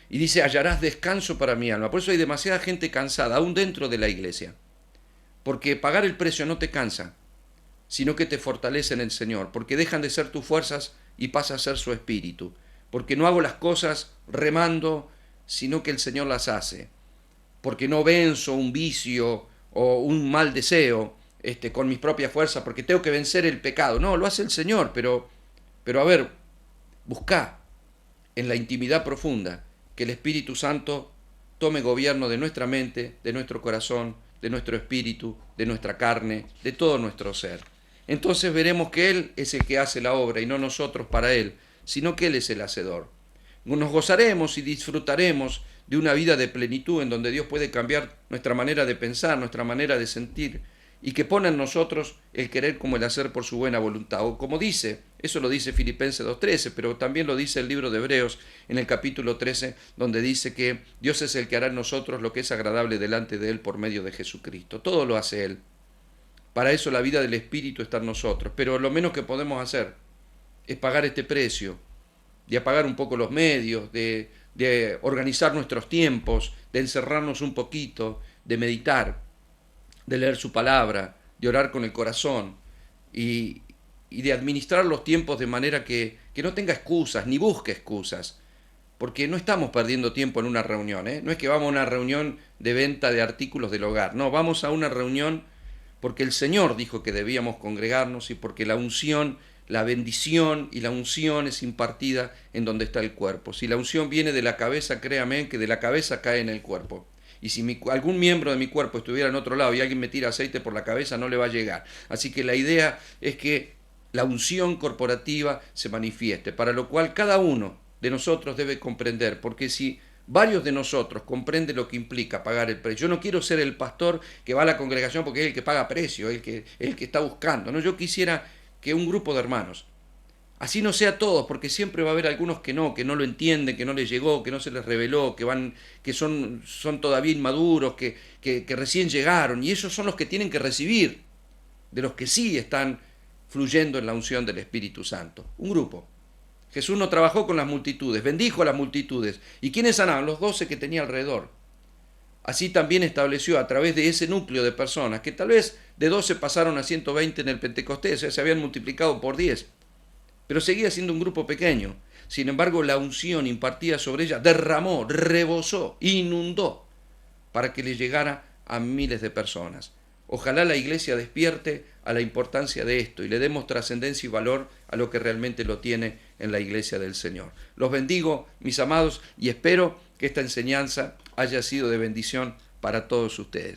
Y dice, hallarás descanso para mi alma. Por eso hay demasiada gente cansada, aún dentro de la iglesia. Porque pagar el precio no te cansa, sino que te fortalece en el Señor. Porque dejan de ser tus fuerzas y pasa a ser su espíritu. Porque no hago las cosas remando, sino que el Señor las hace. porque no venzo un vicio o un mal deseo con mis propias fuerzas, porque tengo que vencer el pecado. No, lo hace el Señor, pero a ver, buscá en la intimidad profunda que el Espíritu Santo tome gobierno de nuestra mente, de nuestro corazón, de nuestro espíritu, de nuestra carne, de todo nuestro ser. Entonces veremos que Él es el que hace la obra y no nosotros para Él, sino que Él es el hacedor. Nos gozaremos y disfrutaremos de una vida de plenitud en donde Dios puede cambiar nuestra manera de pensar, nuestra manera de sentir, y que pone en nosotros el querer como el hacer por su buena voluntad. O como dice, eso lo dice Filipenses 2.13, pero también lo dice el libro de Hebreos en el capítulo 13, donde dice que Dios es el que hará en nosotros lo que es agradable delante de Él por medio de Jesucristo. Todo lo hace Él. Para eso la vida del Espíritu está en nosotros. Pero lo menos que podemos hacer es pagar este precio, de apagar un poco los medios, de organizar nuestros tiempos, de encerrarnos un poquito, de meditar, de leer su palabra, de orar con el corazón y de administrar los tiempos de manera que no tenga excusas, ni busque excusas, porque no estamos perdiendo tiempo en una reunión, ¿eh? No es que vamos a una reunión de venta de artículos del hogar, no, vamos a una reunión porque el Señor dijo que debíamos congregarnos y porque la unción, la bendición y la unción es impartida en donde está el cuerpo. Si la unción viene de la cabeza, créame que de la cabeza cae en el cuerpo. Y si algún miembro de mi cuerpo estuviera en otro lado y alguien me tira aceite por la cabeza, no le va a llegar. Así que la idea es que la unción corporativa se manifieste, para lo cual cada uno de nosotros debe comprender, porque si varios de nosotros comprenden lo que implica pagar el precio. Yo no quiero ser el pastor que va a la congregación porque es el que paga precio, el que está buscando. No, yo quisiera que un grupo de hermanos, así no sea todos, porque siempre va a haber algunos que no lo entienden, que no les llegó, que no se les reveló, que son todavía inmaduros, que recién llegaron, y esos son los que tienen que recibir de los que sí están fluyendo en la unción del Espíritu Santo. Un grupo. Jesús no trabajó con las multitudes, bendijo a las multitudes. ¿Y quiénes sanaban? Los 12 que tenía alrededor. Así también estableció a través de ese núcleo de personas, que tal vez de 12 pasaron a 120 en el Pentecostés, o sea, se habían multiplicado por 10, pero seguía siendo un grupo pequeño. Sin embargo, la unción impartida sobre ella derramó, rebosó, inundó, para que le llegara a miles de personas. Ojalá la Iglesia despierte a la importancia de esto y le demos trascendencia y valor a lo que realmente lo tiene en la Iglesia del Señor. Los bendigo, mis amados, y espero que esta enseñanza haya sido de bendición para todos ustedes.